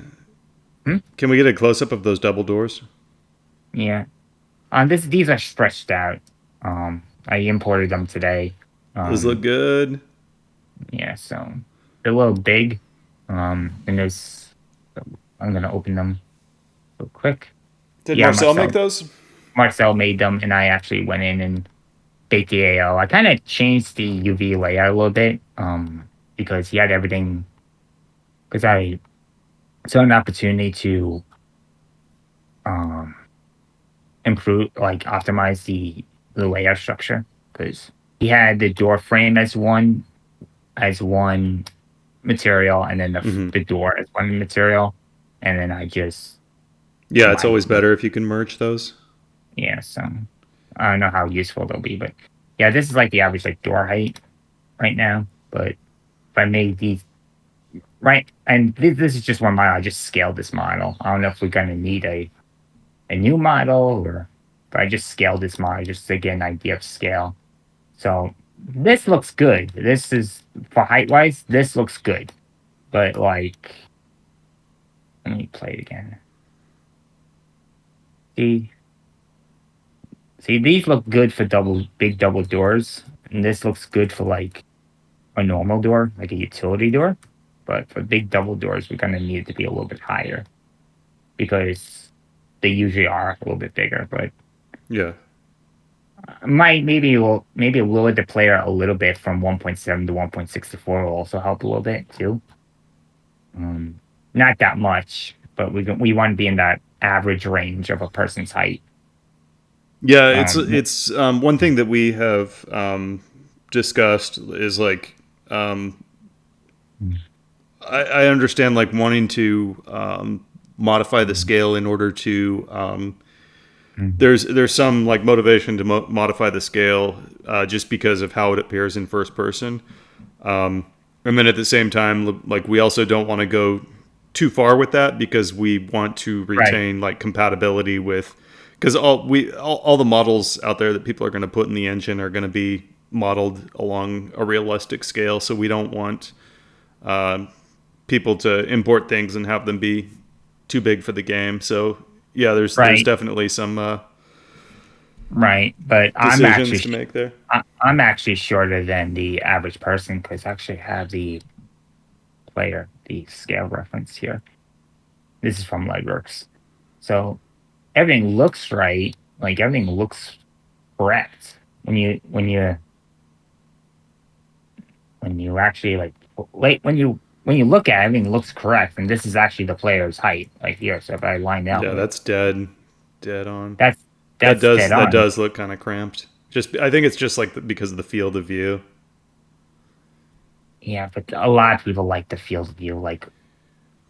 Can we get a close up of those double doors? yeah. These are stretched out. I imported them today. Those look good. Yeah, so they're a little big. And there's, I'm gonna open them real quick. Did Yeah, Marcel make those? Marcel made them, and I actually went in and baked the AO. I kind of changed the UV layout a little bit, because he had everything. Because I saw an opportunity to um improve, like optimize the layout structure, because he had the door frame as one material, and then Mhm. the door as one material, and then I just Yeah, it's combined always them. better if you can merge those. Yeah, so I don't know how useful they'll be, but yeah, this is like the average like door height right now. But if I made these right, and this is just one model, I just scaled this model. I don't know if we're gonna need a new model, or if I just scaled this model just to get an idea of scale. So this looks good. This is, for height wise, this looks good. But like, let me play it again. See, see, these look good for big double doors, and this looks good for like a normal door, like a utility door. But for big double doors, we're gonna need it to be a little bit higher, because they usually are a little bit bigger. But Yeah. maybe lower the player a little bit from 1.7 to 1.64 will also help a little bit too. Not that much, but we want to be in that average range of a person's height. Yeah, Um, it's one thing that we have discussed is like I understand like wanting to modify the scale in order to there's some like motivation to modify the scale just because of how it appears in first person, and then at the same time like we also don't want to go too far with that because we want to right, retain like compatibility with, because all the models out there that people are going to put in the engine are going to be modeled along a realistic scale, so we don't want people to import things and have them be too big for the game. So yeah, there's right, definitely some right. But decisions to make there. I'm actually shorter than the average person, because I actually have the scale reference here. This is from Lightworks. So everything looks right. Like everything looks correct when you actually when you look at it, everything looks correct, and this is actually the player's height right here. So if I line out Yeah, with, that's dead on. that's That that's dead on. does look kind of cramped. Just I think it's just like because of the field of view. Yeah, but a lot of people like the field of view. Like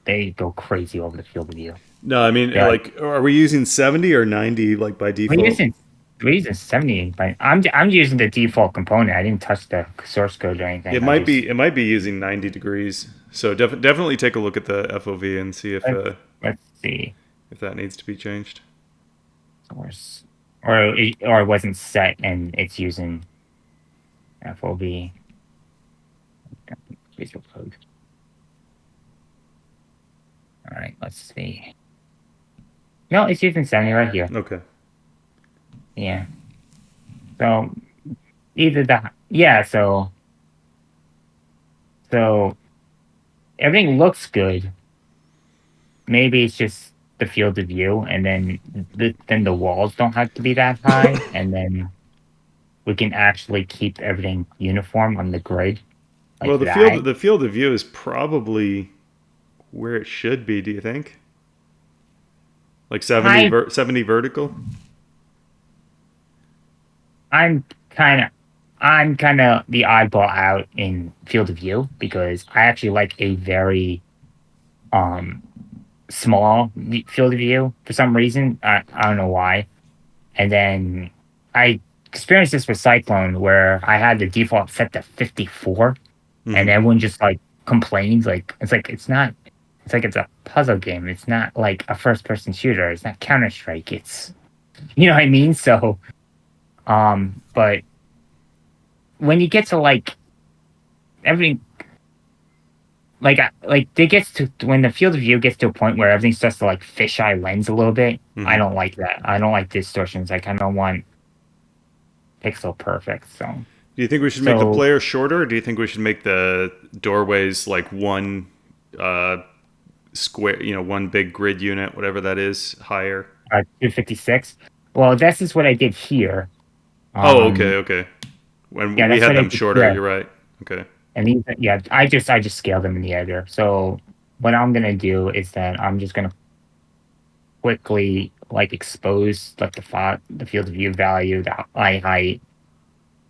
they go crazy over the field of view. No, I mean They're like, like are we using 70 or 90 like by we're default? using we're using 70, but I'm using the default component. I didn't touch the source code or anything. It might be using 90 degrees. So definitely take a look at the FOV and see Let's see. if that needs to be changed. Source, or it wasn't set and it's using FOV. Visual code. All right, let's see. No, it's using 70 right here. Okay. Yeah. So either the yeah, so everything looks good. Maybe it's just the field of view, and then the walls don't have to be that high, and then we can actually keep everything uniform on the grid Well, like that. the field of view is probably where it should be, do you think? Like 70 I 70 vertical? I'm kind of I'm kind of the oddball out in field of view, because I actually like a very um small field of view for some reason. I don't know why. And then I experienced this with Cyclone, where I had the default set to 54, and Mhm. everyone just like complains. Like it's not. It's like it's a puzzle game. It's not like a first person shooter. It's not Counter Strike. It's, you know what I mean. So but when you get to like everything, like it gets to when the field of view gets to a point where everything starts to like fisheye lens a little bit. I Mhm. don't like that. I don't like distortions. I kind of want pixel perfect. So Do you think we should make the player shorter, or do you think we should make the doorways like one square, one big grid unit, whatever that is, higher? 256. Well, this is what I did here. Okay. When we had them shorter, you're right. Okay. And these, I just scaled them in the editor. So what I'm gonna do is that I'm just gonna quickly like expose like the field of view value, the eye height,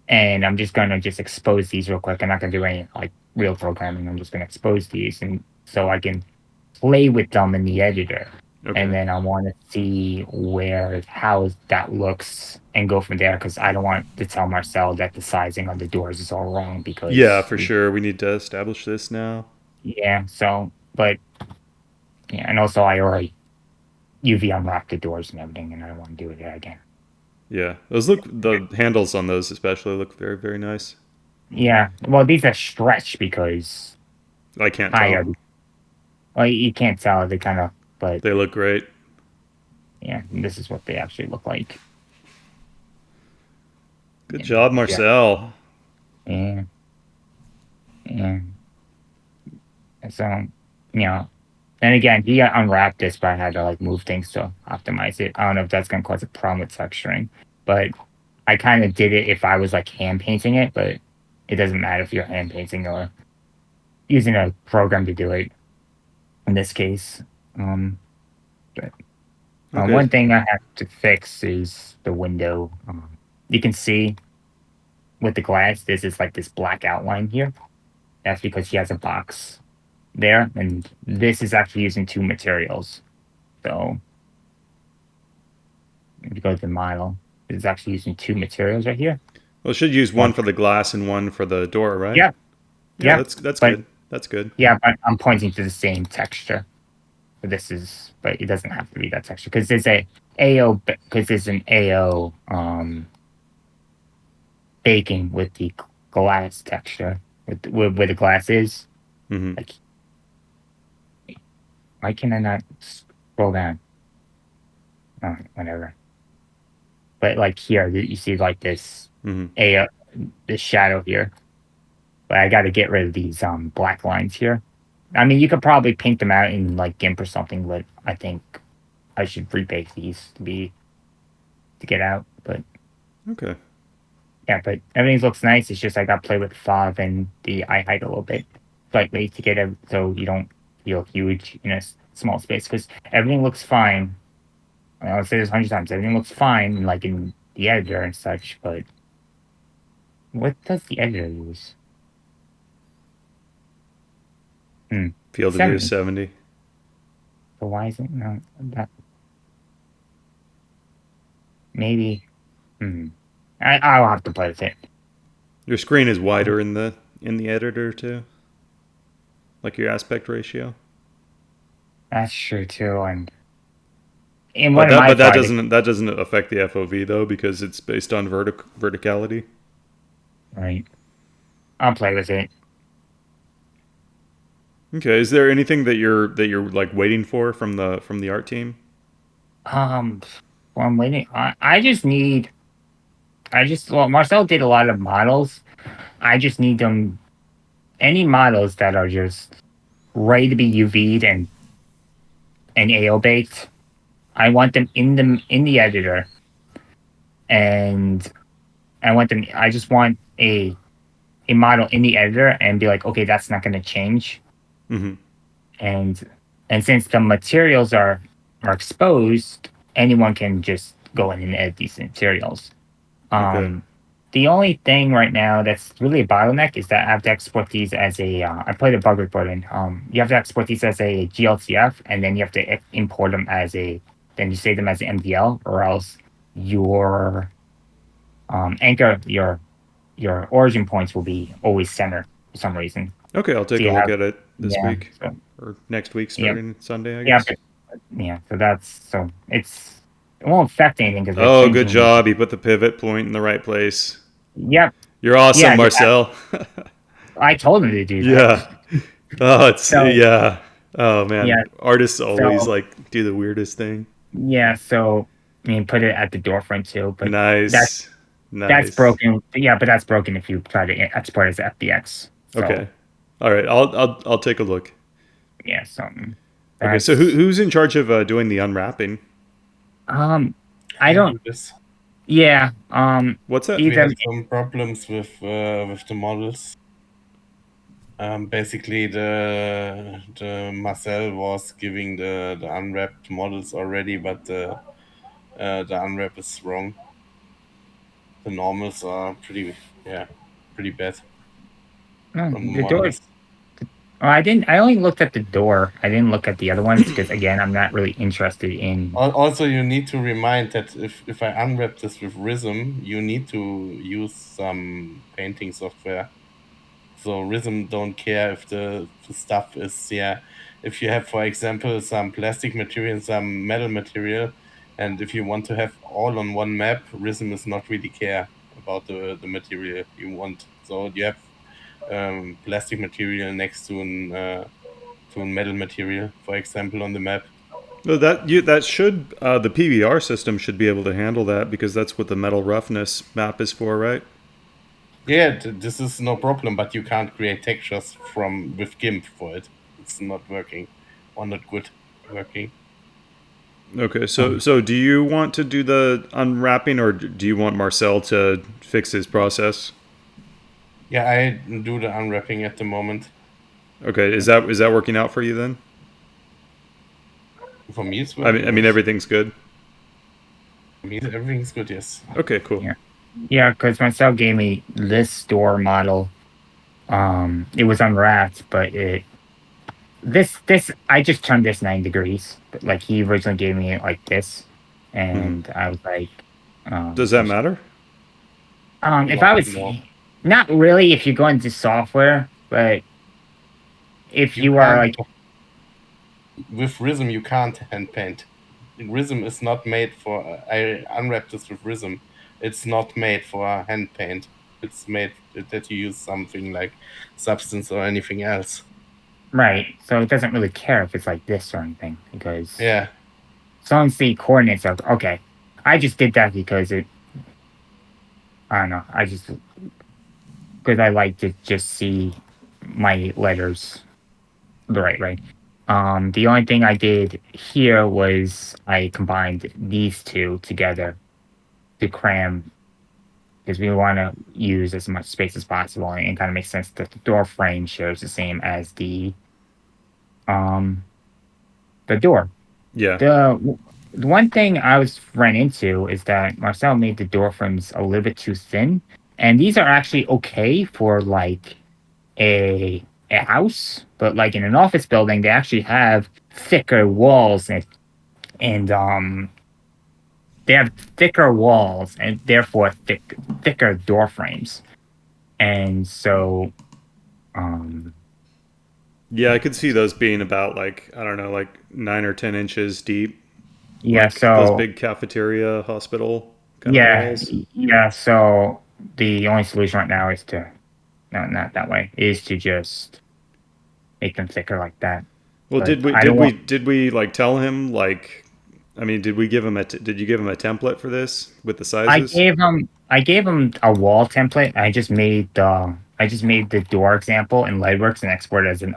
and I'm just gonna expose these real quick. I'm not gonna do any like real programming. I'm just gonna expose these, and so I can play with them in the editor. Okay. And then I want to see how that looks and go from there, because I don't want to tell Marcel that the sizing on the doors is all wrong. Because for sure, we need to establish this now. Yeah. So, and also I already UV unwrapped the doors and everything, and I don't want to do it again. Yeah, the handles on those especially look very, very nice. Yeah. Well, these are stretched because I can't tell. Well, you can't tell. They kind of. But they look great. Yeah, this is what they actually look like. Good job, Marcel. Yeah. So, and again, he unwrapped this, but I had to like move things to optimize it. I don't know if that's gonna cause a problem with texturing, but I kind of did it if I was like hand painting it, but it doesn't matter if you're hand painting or using a program to do it. In this case, one thing I have to fix is the window. You can see with the glass, this is like this black outline here. That's because he has a box there, and this is actually using two materials. So if you go to the model, it's actually using two materials right here. Well, it should use one for the glass and one for the door, right? Yeah. That's good. That's good. Yeah, but I'm pointing to the same texture. But it doesn't have to be that texture, because there's an AO baking with the glass texture, with where the glass is. Mm-hmm. Like, why can I not scroll down? Oh, whatever. But like here, you see like this this shadow here. But I got to get rid of these black lines here. I mean, you could probably paint them out in like GIMP or something, but I think I should rebake these to get out. But okay. Yeah, but everything looks nice. It's just I got to play with the fog and the eye height a little bit, slightly, to get it so you don't feel huge in a small space. Because everything looks fine. I'll say this 100 times. Everything looks fine, like in the editor and such. But what does the editor use? Field of view 70. So why is it not that? Maybe. I'll have to play with it. Your screen is wider in the editor too, like your aspect ratio. That's true too, and that doesn't affect the FOV though, because it's based on verticality. Right. I'll play with it. Okay. Is there anything that you're like waiting for from the art team? Well, I'm waiting. Marcel did a lot of models. I just need them. Any models that are just ready to be UV'd and AO baked, I want them in the editor, and I just want a model in the editor and be like, okay, that's not going to change. Mm-hmm. And since the materials are exposed, anyone can just go in and edit these materials. Okay. The only thing right now that's really a bottleneck is that I have to export these as a. I put a bug report in. You have to export these as a GLTF, and then you have to import them then you save them as an MDL, or else your anchor, your origin points will be always center for some reason. Okay, I'll take a look at it this week or next week, starting Sunday, I guess. It won't affect anything. Good job! You put the pivot point in the right place. Yep. You're awesome, Marcel. I told him to do that. Yeah. Oh man, artists always do the weirdest thing. Yeah. So put it at the door front too. But nice. Nice. That's broken. Yeah, but that's broken if you try to export as FBX. So, Okay. All right. I'll take a look. Yeah. Okay. So who's in charge of doing the unwrapping? I don't. do this. Yeah. What's that? We Either. had some problems with the models. Basically, the Marcel was giving the unwrapped models already, but the unwrap is wrong. The normals are pretty bad. No, From the door. models. Oh, I didn't. I only looked at the door. I didn't look at the other ones because, again, I'm not really interested in. Also, you need to remind that if I unwrap this with Rhythm, you need to use some painting software. So Rhythm don't care if the stuff is if you have, for example, some plastic material and some metal material, and if you want to have all on one map, Rhythm is not really care about the material you want. So you have plastic material next to a metal material, for example, on the map. No, that should the PBR system should be able to handle that because that's what the metal roughness map is for, right? Yeah, this is no problem, but you can't create textures with GIMP for it. It's not working, or not good working. Okay, so do you want to do the unwrapping, or do you want Marcel to fix his process? Yeah, I do the unwrapping at the moment. Okay, is that working out for you then? For me, it's I working. mean everything's good. For me, everything's good. Yes. Okay, cool. Yeah, because Marcel gave me this door model. It was unwrapped, but this I just turned this 9 degrees. But, like, he originally gave me it like this, and I was like, Does that matter? if I was No. not really if you go into software, but if you are like with Rhythm, you can't hand paint. Rhythm is not made for. I unwrapped this with Rhythm. It's not made for hand paint. It's made that you use something like Substance or anything else. right, so it doesn't really care if it's like this or anything because Yeah. as long as the coordinates are okay. I just did that because I don't know. Because I like to just see my letters the right way. The only thing I did here was I combined these two together to cram because we want to use as much space as possible, and it kind of makes sense that the door frame shares the same as um the door. Yeah. The one thing I was ran into is that Marcel made the door frames a little bit too thin, and these are actually okay for like a house, but like in an office building, they actually have thicker walls and they have thicker walls and therefore thicker door frames, and so Yeah, I could see those being about like I don't know, like 9 or 10 inches deep. yeah, Like those so big cafeteria hospital kind of walls. yeah, so the only solution right now is to no, not that way, is to just make them thicker like that. Well, But I don't want. did we like tell him like I mean, did we give him did you give him a template for this with the sizes? I gave him a wall template. I just made the door example in Lightworks and exported as an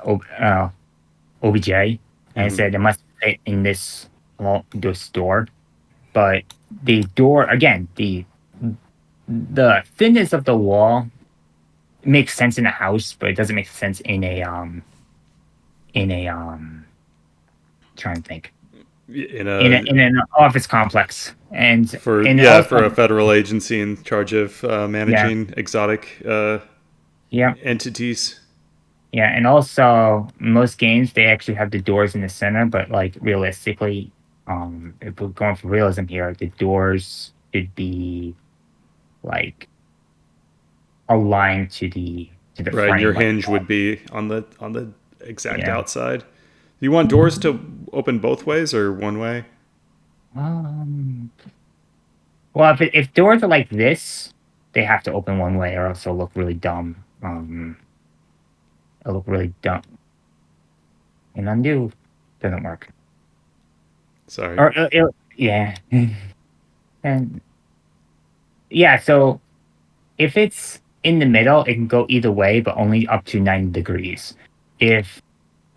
OBJ, and I said it must fit in this door. But the door again, the thinness of the wall makes sense in a house, but it doesn't make sense in a trying to think In in an office complex and for also, for a federal agency in charge of yeah. managing exotic Yeah. entities. Yeah, and also most games they actually have the doors in the center, but like realistically, if we're going for realism here, the doors should be like aligned to the Right, and your frame. Like, hinge would be on the exact yeah. outside. Do you want doors to open both ways or one way? Well, if doors are like this, they have to open one way, or else they'll look really dumb. It'll look really dumb. And undo doesn't work. Sorry. Or yeah, and yeah. So if it's in the middle, it can go either way, but only up to 90 degrees. If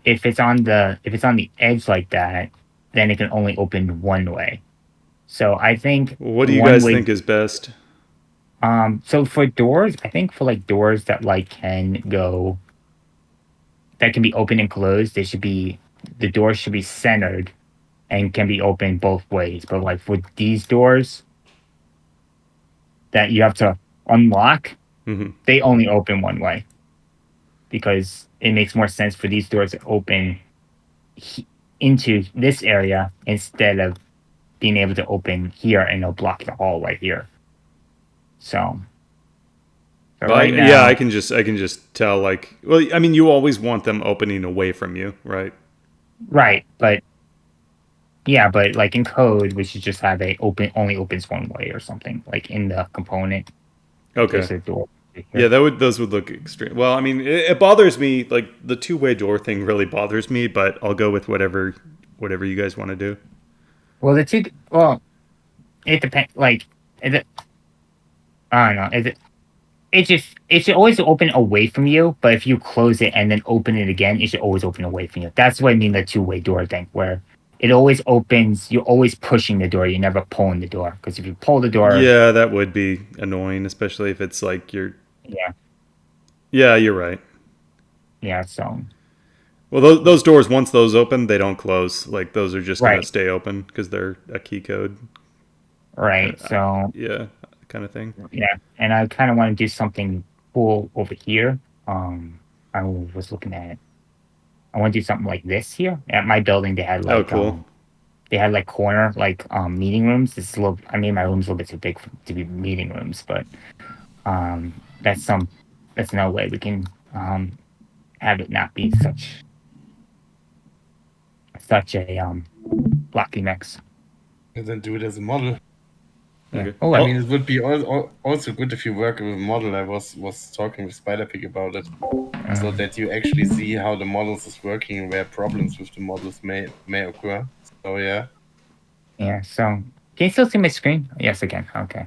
it's on the edge like that, then it can only open one way. So I think What do you one guys way. think is best? So for doors, I think for like doors that like can go, that can be open and closed, the doors should be centered and can be opened both ways. But like for these doors that you have to unlock, they only open one way because it makes more sense for these doors to open into this area instead of being able to open here and it'll block the hallway here. So right now, yeah, I can just tell. Like, well, I mean, you always want them opening away from you, right? right, but yeah, but like in code, we should just have only opens one way or something. Like in the component, Okay. there's a door. Yeah, those would look extreme. Well, I mean, it bothers me. Like the two-way door thing really bothers me, but I'll go with whatever you guys want to do. Well, it depends. Like, I don't know. It should always open away from you, but if you close it and then open it again, it should always open away from you. That's what I mean, the two-way door thing, where it always opens. You're always pushing the door. You're never pulling the door, because if you pull the door, Yeah, that would be annoying, especially if it's like you're. yeah, Yeah, you're right. yeah. So Well, those doors, once those open, they don't close. Like those are just gonna right, stay open because they're a key code. right. So Yeah, kind of thing. yeah, and I kind of want to do something cool over here. I was looking at. I want to do something like this here at my building. Oh, cool. They had like corner meeting rooms. It's a little. I mean, my room's a little bit too big to be meeting rooms, but that's no way we can have it not be such a blocky mix. And then do it as a model. Yeah. Okay. Oh, I mean, it would be also good if you work with a model. I was talking with Spiderpig about it, so that you actually see how the models is working and where problems with the models may occur. So yeah. Yeah. So can you still see my screen? Yes, again. Okay.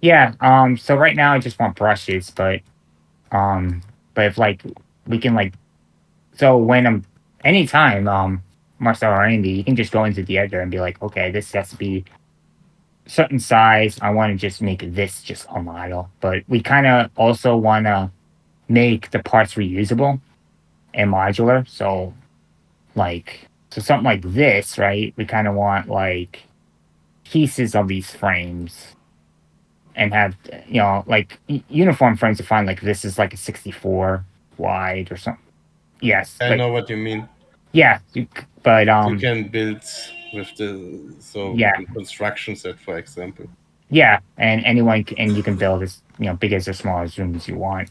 Yeah. So right now I just want brushes, but if like we can like, so when anytime Marcel or Andy, you can just go into the editor and be like, okay, this has to be certain size. I want to just make this just a model, but we kind of also want to make the parts reusable and modular. So something like this, right? We kind of want like pieces of these frames and have, like uniform frames to find like this is like a 64 wide or something. Yes. I know what you mean. Yeah. But you can build with the construction set, for example. Yeah, and you can build as big as or small as rooms as you want.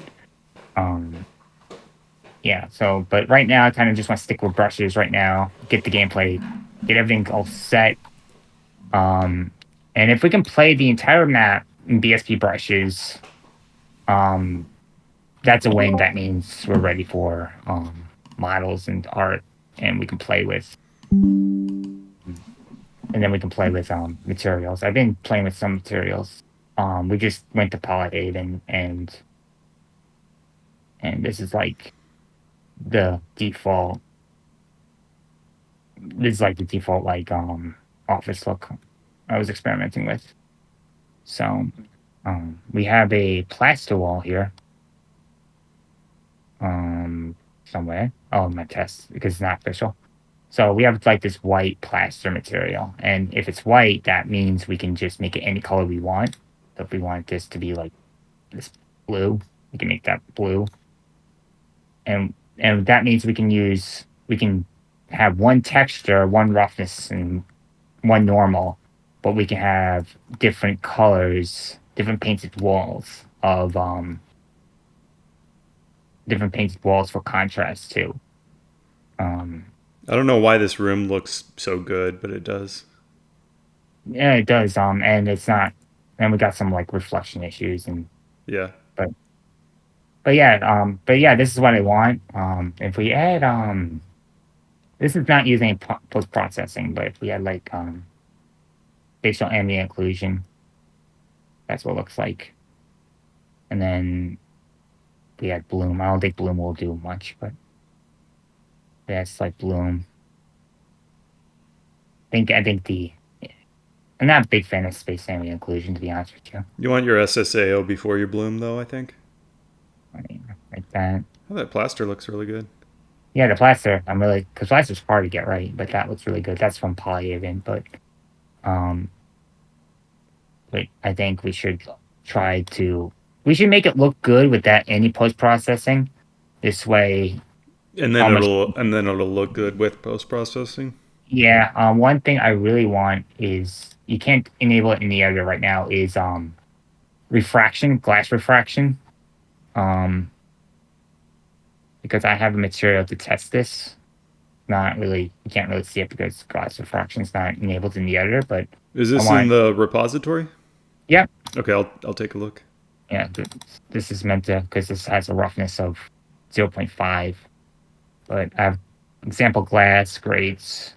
Yeah. So, but right now, I kind of just want to stick with brushes right now. Get the gameplay, get everything all set. And if we can play the entire map in BSP brushes, that's a win. That means we're ready for models and art, and we can play with. And then we can play with materials. I've been playing with some materials. We just went to Polydate and this is like the default. This is like the default office look I was experimenting with. So we have a plaster wall here. Somewhere. Oh, my test, because it's not official. So we have like this white plaster material, and if it's white, that means we can just make it any color we want. So if we want this to be like this blue, we can make that blue. And that means we can have one texture, one roughness, and one normal, but we can have different colors, different painted walls for contrast too. I don't know why this room looks so good, but it does. Yeah, it does. And it's not. And we got some like reflection issues and. Yeah. But yeah, this is what I want. If we add this is not using post processing, but if we had like facial ambient occlusion, that's what it looks like. And then we had bloom. I don't think bloom will do much, but that's like bloom. I think I'm not a big fan of space ambient inclusion, to be honest with you. You want your SSAO before your bloom, though, I think. I mean, like that. Oh, that plaster looks really good. Yeah, the plaster. Because plaster's hard to get right, but that looks really good. That's from Polyhaven, um, but I think we should make it look good without any post processing. This way, And then it'll look good with post processing. yeah. One thing I really want is you can't enable it in the editor right now. Is refraction, glass refraction. Because I have a material to test this. Not really, you can't really see it because glass refraction is not enabled in the editor. But is this in the repository? Yep. Okay, I'll take a look. Yeah, this is meant to, because this has a roughness of 0.5. But I have example glass grades,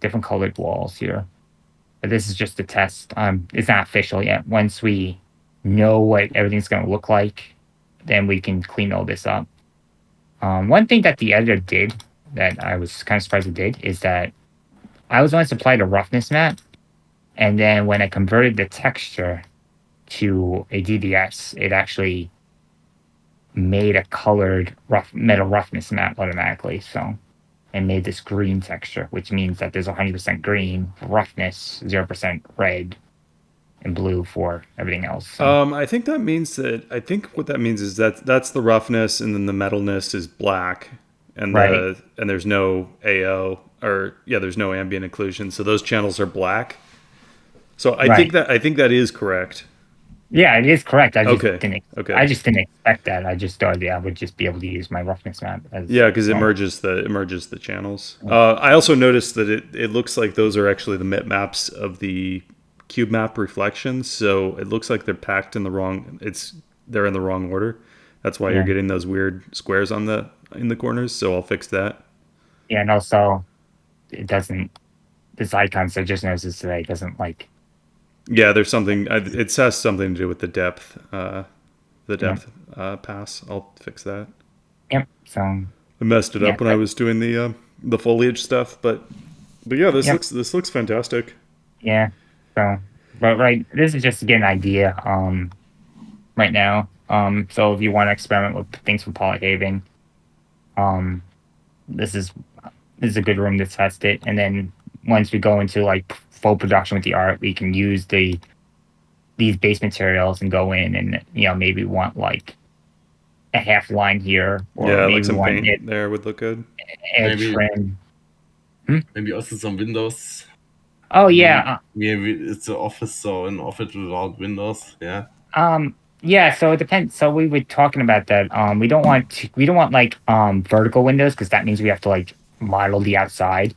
different colored walls here. But this is just a test. It's not official yet. Once we know what everything's going to look like, then we can clean all this up. One thing that the editor did that I was kind of surprised it did is that I was only supplied a roughness map, and then when I converted the texture to a DDS, it actually made a colored metal roughness map automatically. So, and made this green texture, which means that there's 100% green for roughness, 0% red, and blue for everything else. So. I think what that means is that that's the roughness, and then the metalness is black, and right. And there's no AO there's no ambient occlusion, so those channels are black. So I think that is correct. Yeah, it is correct. I just didn't expect that. I just thought I would just be able to use my roughness map. Because it merges the channels. I also noticed that it looks like those are actually the mip maps of the cube map reflections. So it looks like they're packed in the wrong. They're in the wrong order. That's why you're getting those weird squares in the corners. So I'll fix that. Yeah, and also it doesn't. This icon, so just noticed today, doesn't like. Yeah, there's something. It has something to do with the depth. Pass. I'll fix that. Yep. So I messed it up when I was doing the foliage stuff, but yeah, this looks fantastic. Yeah. So, but this is just to get an idea. Right now. So if you want to experiment with things from Polyhaven, this is a good room to test it, and then once we go into like full production with the art, we can use these base materials and go in and maybe want like a half line here, or maybe like some paint there would look good. Maybe trim. Maybe also some windows. Oh yeah. It's an office, so an office without windows. Yeah. Yeah, so it depends. So we were talking about that. We don't want like vertical windows, because that means we have to like model the outside.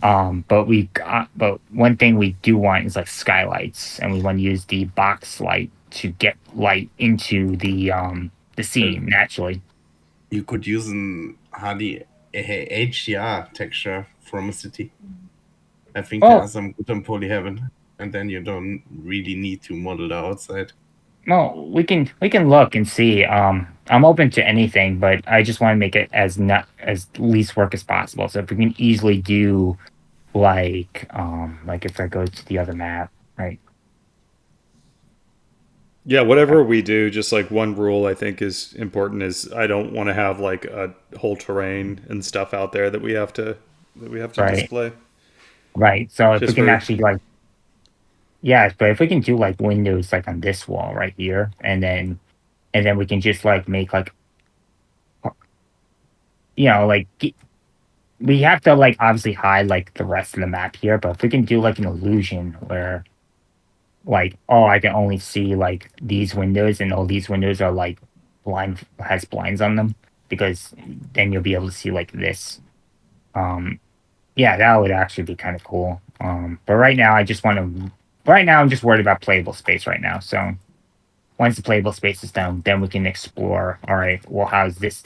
But one thing we do want is like skylights, and we want to use the box light to get light into the scene naturally. You could use an HDR texture from a city. I think there are some good on Polyhaven, and then you don't really need to model the outside. Well, we can look and see. I'm open to anything, but I just want to make it as least work as possible. So if we can easily do like if I go to the other map, right? Yeah, whatever we do, just like one rule I think is important is I don't want to have like a whole terrain and stuff out there that we have to display. Right. So if we can actually like, yeah, but if we can do like windows like on this wall right here, and then we can just like make like, like we have to like obviously hide like the rest of the map here, but if we can do like an illusion where like, I can only see like these windows, and all these windows are like has blinds on them, because then you'll be able to see like this. Yeah, that would actually be kind of cool. But right now I'm just worried about playable space right now. So once the playable space is done, then we can explore. All right, well, how's this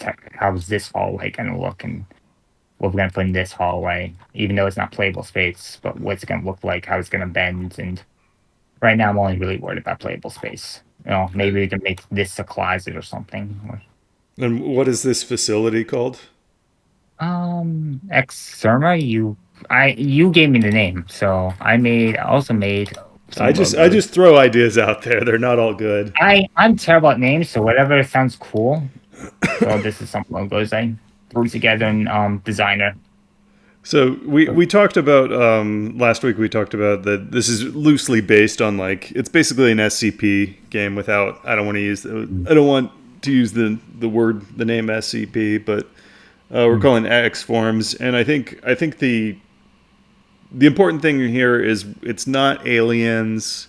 hallway gonna look, and what we're gonna put in this hallway, even though it's not playable space, but what's it gonna look like, how it's gonna bend. And right now I'm only really worried about playable space. maybe we can make this a closet or something. And what is this facility called? Exerma, you gave me the name, so I also made some I logos. just throw ideas out there. They're not all good. I'm terrible at names, so whatever sounds cool. So this is some logos I threw together in Designer. So we talked about last week. We talked about that this is loosely based on it's basically an SCP game without. I don't want to use the name SCP, but we're calling X forms, and I think the important thing here is it's not aliens.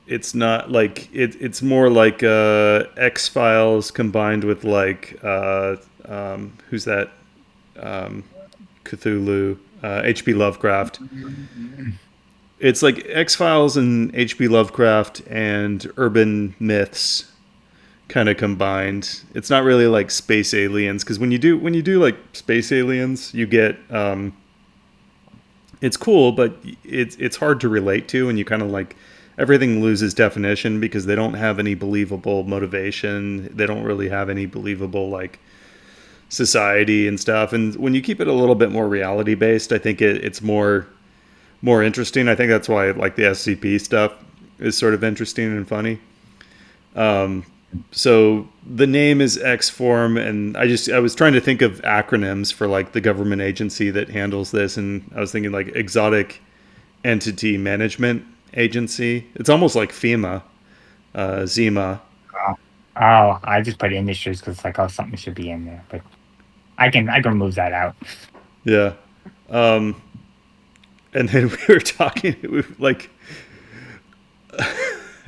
It's not it's more like X Files combined with who's that? Cthulhu, H.P. Lovecraft. It's like X Files and H.P. Lovecraft and urban myths kind of combined. It's not really like space aliens, because when you do like space aliens, you get it's cool, but it's hard to relate to, and you kind of everything loses definition because they don't have any believable motivation. They don't really have any believable society and stuff. And when you keep it a little bit more reality based, I think it's more interesting. I think that's why the SCP stuff is sort of interesting and funny. So the name is X Form, and I was trying to think of acronyms for the government agency that handles this, and I was thinking Exotic Entity Management Agency. It's almost like FEMA, Zima. Oh, I just put industries because something should be in there, but I can remove that out. Yeah. And then we were talking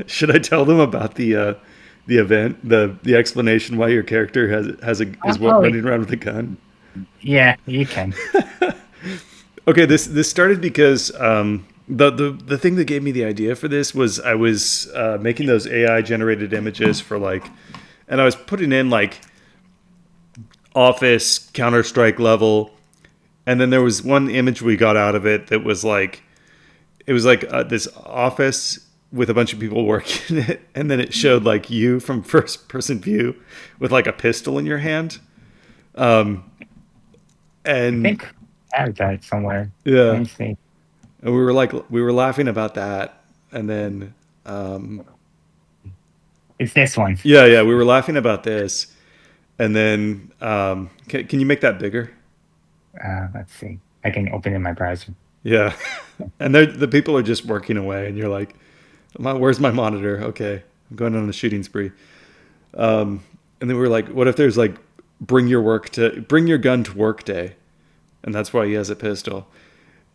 should I tell them about the event, the explanation why your character is running around with a gun? Yeah, you can. Okay, this started because the thing that gave me the idea for this was I was making those AI generated images for and I was putting in Office, Counter-Strike level, and then there was one image we got out of it that was this office with a bunch of people working in it, and then it showed you from first person view with a pistol in your hand. And I think I have that somewhere. Yeah. Let me see. And we were laughing about that, and then it's this one. Yeah, we were laughing about this, and then can you make that bigger? Let's see. I can open it in my browser. Yeah, and the people are just working away, and you're like, "Where's my monitor?" Okay, I'm going on a shooting spree. And then we were like, "What if there's bring your gun to work day," and that's why he has a pistol.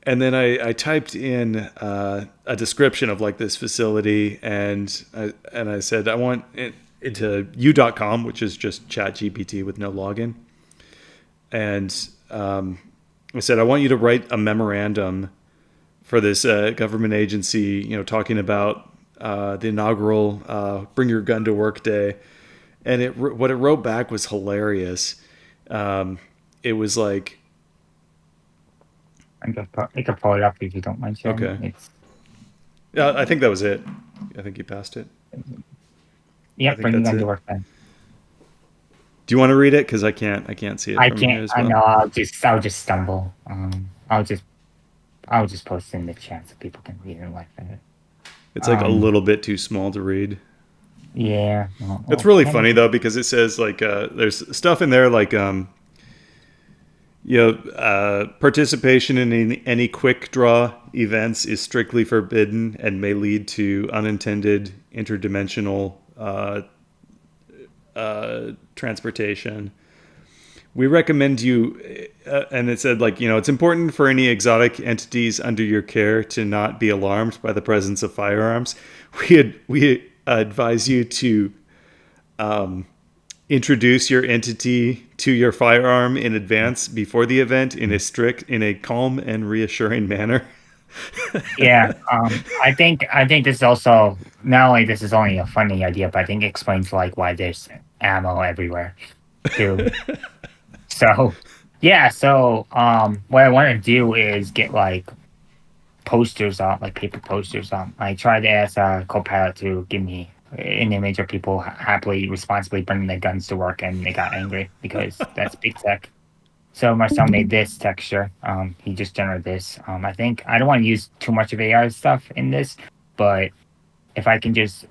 And then I typed in a description of this facility, and I said I want it into u.com, which is just ChatGPT with no login. And I said I want you to write a memorandum for this government agency, talking about the inaugural Bring Your Gun to Work Day. And what it wrote back was hilarious. It was I can pull it up if you don't mind sharing. Okay. Yeah, I think that was it. I think you passed it. Yeah, Bring Your Gun to Work Day. Do you want to read it? Because I can't see it. I can't. I know. I'll just stumble. I'll just post it in the chat so people can read it like that. It's a little bit too small to read. Yeah. It's really funny though, because it says there's stuff in there participation in any quick draw events is strictly forbidden and may lead to unintended interdimensional transportation. We recommend you, and it said it's important for any exotic entities under your care to not be alarmed by the presence of firearms. We advise you to introduce your entity to your firearm in advance before the event in a calm and reassuring manner. Yeah, I think this is also not only this is only a funny idea, but I think it explains why there's ammo everywhere too. So yeah, what I want to do is get posters on, paper posters on. I tried to ask Copilot to give me an image of people happily, responsibly bringing their guns to work, and they got angry because that's big tech. So Marcel made this texture. He just generated this. I think I don't want to use too much of AI stuff in this, but if I can just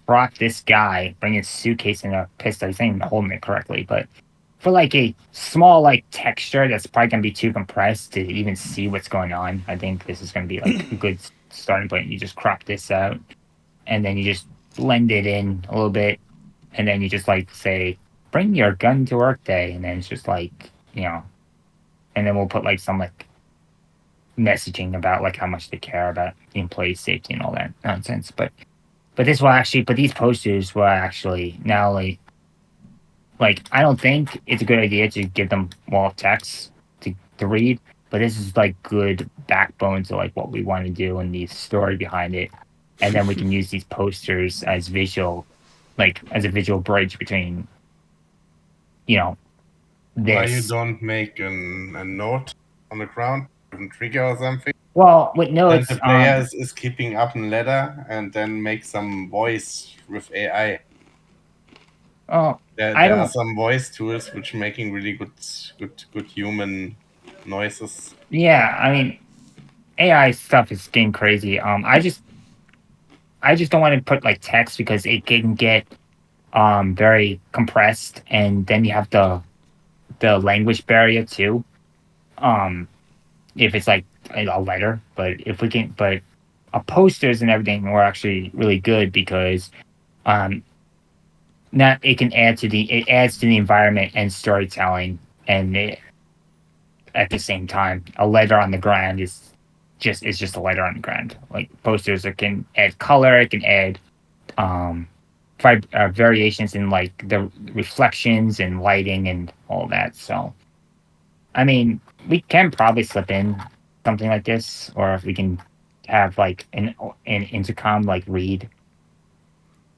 rock this guy, bring his suitcase and a pistol, he's not even holding it correctly, but for like a small like texture that's probably gonna be too compressed to even see what's going on, I think this is gonna be like a good starting point. You just crop this out, and then you just blend it in a little bit, and then you just like say, "Bring your gun to work day," and then it's just like and then we'll put like some like messaging about like how much they care about the employee safety and all that nonsense. But this will actually, but these posters will actually not only like I don't think it's a good idea to give them wall of text to read, but this is like good backbone to like what we want to do and the story behind it, and then we can use these posters as visual, like as a visual bridge between, this. Why you don't make a note on the ground, a trigger or something? Well, with notes, and the player is keeping up a ladder, and then make some voice with AI. Oh, there are some voice tools which are making really good human noises. Yeah, I mean, AI stuff is getting crazy. I just don't want to put like text because it can get very compressed, and then you have the language barrier too. If it's like a letter, but if we can, but posters and everything were actually really good because not it can add to it adds to the environment and storytelling, and at the same time, a letter on the ground is just a letter on the ground. Like posters, it can add color, it can add variations in like the reflections and lighting and all that. So, I mean, we can probably slip in something like this, or if we can have like an intercom like read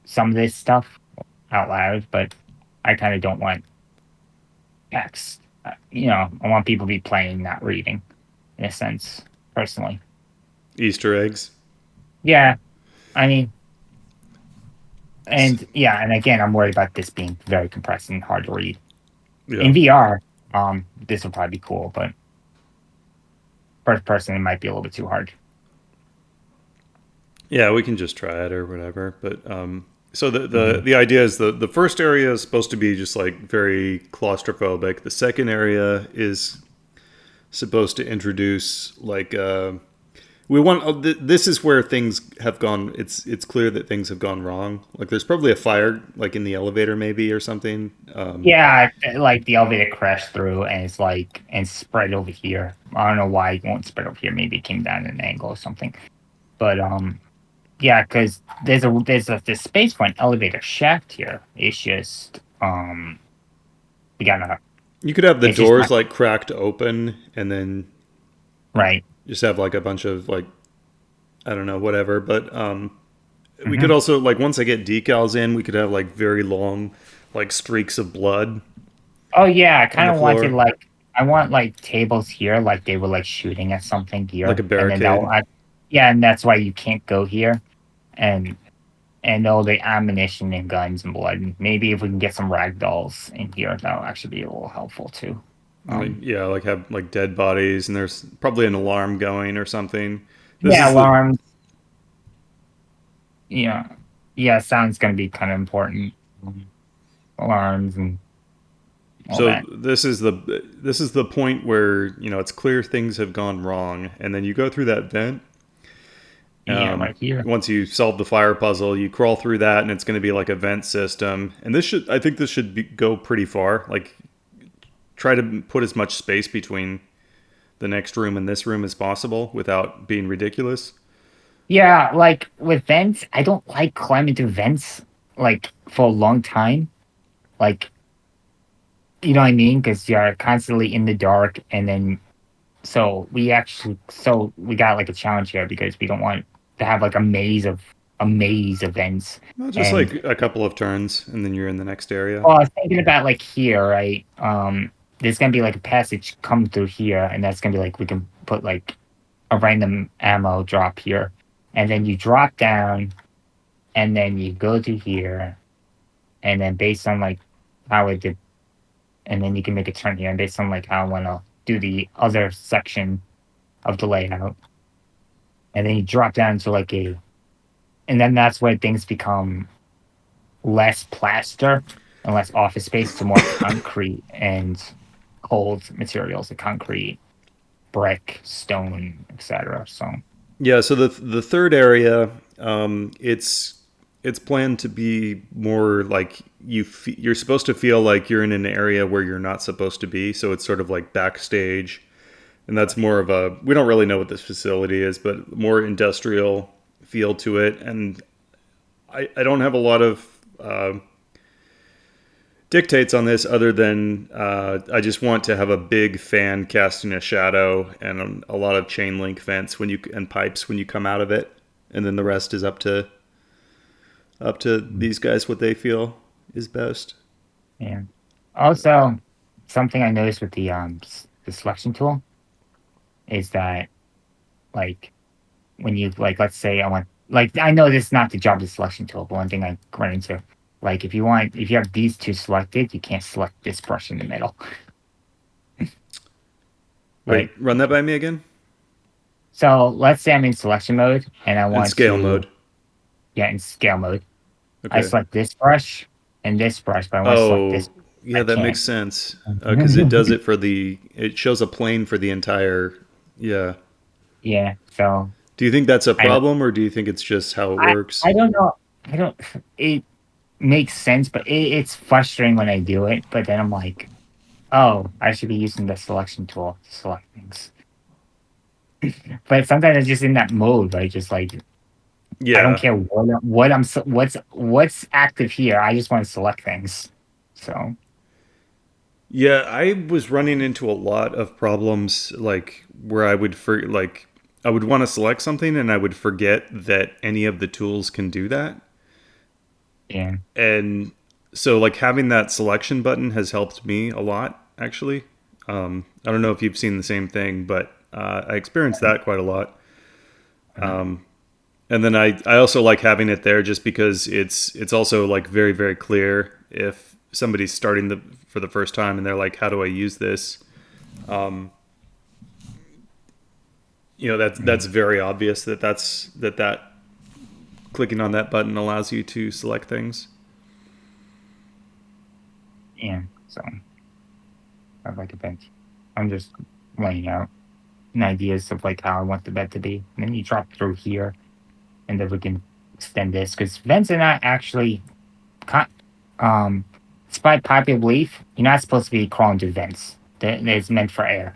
some of this stuff out loud, but I kind of don't want text. I want people to be playing, not reading, in a sense, personally. Easter eggs. Yeah, I mean, and again, I'm worried about this being very compressed and hard to read. Yeah. In VR, this would probably be cool, but first person, it might be a little bit too hard. Yeah, we can just try it or whatever, but so the idea is the first area is supposed to be just like very claustrophobic. The second area is supposed to introduce like this is where things have gone. It's clear that things have gone wrong. Like there's probably a fire like in the elevator maybe or something. Yeah, like the elevator crashed through and it's like and spread over here. I don't know why it won't spread over here. Maybe it came down at an angle or something. But yeah, because there's a space for an elevator shaft here. It's just we gotta. You could have the doors like cracked open and then right. Just have like a bunch of like I don't know whatever, but we could also like once I get decals in, we could have like very long like streaks of blood. Oh yeah, I kind of wanted like I want like tables here, like they were like shooting at something here, like a barricade. And that's why you can't go here, and all the ammunition and guns and blood. And maybe if we can get some rag dolls in here, that'll actually be a little helpful too. Like have like dead bodies, and there's probably an alarm going or something. Alarms. Sound's going to be kind of important. Alarms and all so that. This is the point where it's clear things have gone wrong, and then you go through that vent. Right here. Once you solve the fire puzzle, you crawl through that, and it's going to be like a vent system. And I think this should go pretty far. Like, try to put as much space between the next room and this room as possible without being ridiculous. Yeah, like with vents, I don't like climbing through vents like for a long time. Like, you know what I mean? Because you're constantly in the dark, and then so we got like a challenge here because we don't want to have like a maze of vents. Well, just like a couple of turns, and then you're in the next area. Well, I was thinking about like here, right? There's gonna be like a passage come through here, and that's gonna be like we can put like a random ammo drop here, and then you drop down, and then you go to here, and then based on like how it did, and then you can make a turn here, and based on like how I want to do the other section of the layout, and then you drop down to like and then that's where things become less plaster and less office space to more concrete and cold materials, like concrete, brick, stone, etc. So Yeah, so the third area, it's planned to be more like you're supposed to feel like you're in an area where you're not supposed to be. So it's sort of like backstage, and that's more of a, we don't really know what this facility is, but more industrial feel to it. And I don't have a lot of dictates on this other than I just want to have a big fan casting a shadow and a lot of chain link vents and pipes when you come out of it, and then the rest is up to these guys what they feel is best. yeah. Also, something I noticed with the selection tool is that like when you like, let's say I want, like, I know this is not the job of the selection tool, but one thing I run into, like, if you have these two selected, you can't select this brush in the middle. Wait, run that by me again. So let's say I'm in selection mode and I want scale mode. Yeah, in scale mode. Okay. I select this brush and this brush, but I want to select this. Yeah, that makes sense because it does it for it shows a plane for the entire. Yeah. Yeah. So. Do you think that's a problem, or do you think it's just how it works? I don't know. It makes sense, but it's frustrating when I do it. But then I'm like, oh, I should be using the selection tool to select things. But sometimes I'm just in that mode, right? Just like, yeah, I don't care what's active here. I just want to select things. So. Yeah, I was running into a lot of problems, like where I would I would want to select something and I would forget that any of the tools can do that. Yeah. And so like having that selection button has helped me a lot, actually. I don't know if you've seen the same thing, but I experienced that quite a lot. And then I also like having it there just because it's also like very, very clear if somebody's starting for the first time and they're like, how do I use this? That's very obvious that clicking on that button allows you to select things. Yeah, so I like a bench. I'm just laying out ideas of like how I want the bed to be. And then you drop through here, and then we can extend this because vents are not actually, despite popular belief, you're not supposed to be crawling through vents. It's meant for air.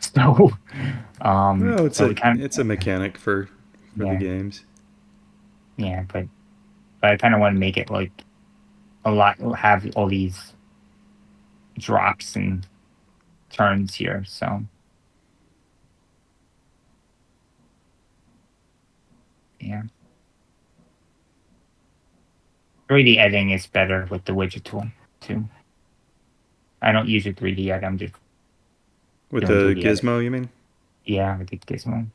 So, no, it's a mechanic for the games. Yeah, but I kind of want to make it like a lot, have all these drops and turns here. So, yeah. 3D editing is better with the widget tool too. I don't use a 3D edit. I'm just with the gizmo. You mean? Yeah, with the gizmo.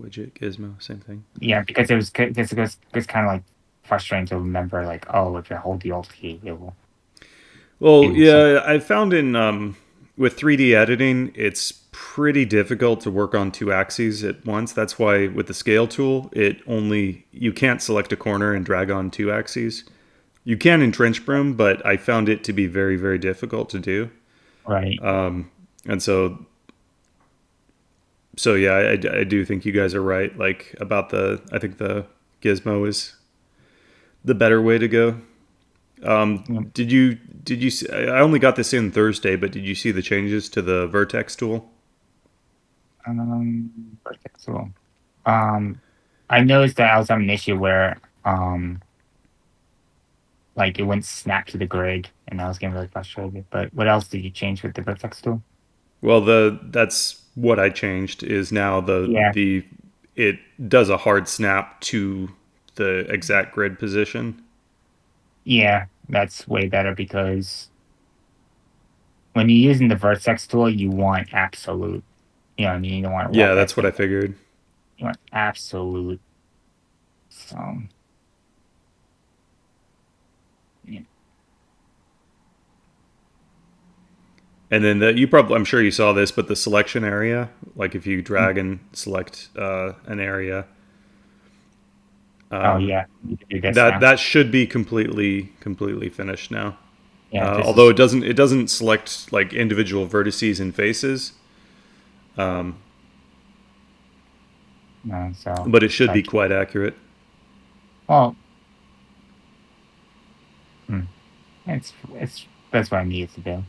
Widget, gizmo, same thing. Yeah, because it was kind of like frustrating to remember. Like, oh, if you hold the Alt key, it will. Well, yeah, I found with 3D editing, it's pretty difficult to work on two axes at once. That's why with the scale tool, you can't select a corner and drag on two axes. You can in Trench Broom, but I found it to be very, very difficult to do. Right. And so yeah, I do think you guys are right. Like about I think the gizmo is the better way to go. Did you see, I only got this in Thursday, but did you see the changes to the vertex tool? Vertex tool. I noticed that I was having an issue where like it wouldn't snap to the grid, and I was getting really frustrated. But what else did you change with the vertex tool? Well, that's what I changed is now it does a hard snap to the exact grid position. Yeah, that's way better because when you're using the vertex tool, you want absolute. You know what I mean? You don't want. Yeah, that's what I figured. You want absolute. So. And then I'm sure you saw this, but the selection area, like if you drag and select an area, Oh yeah, you can do this that now. that should be completely finished now. Yeah, Although it doesn't select like individual vertices and faces, so but it should be quite accurate. well, it's that's what I need to do.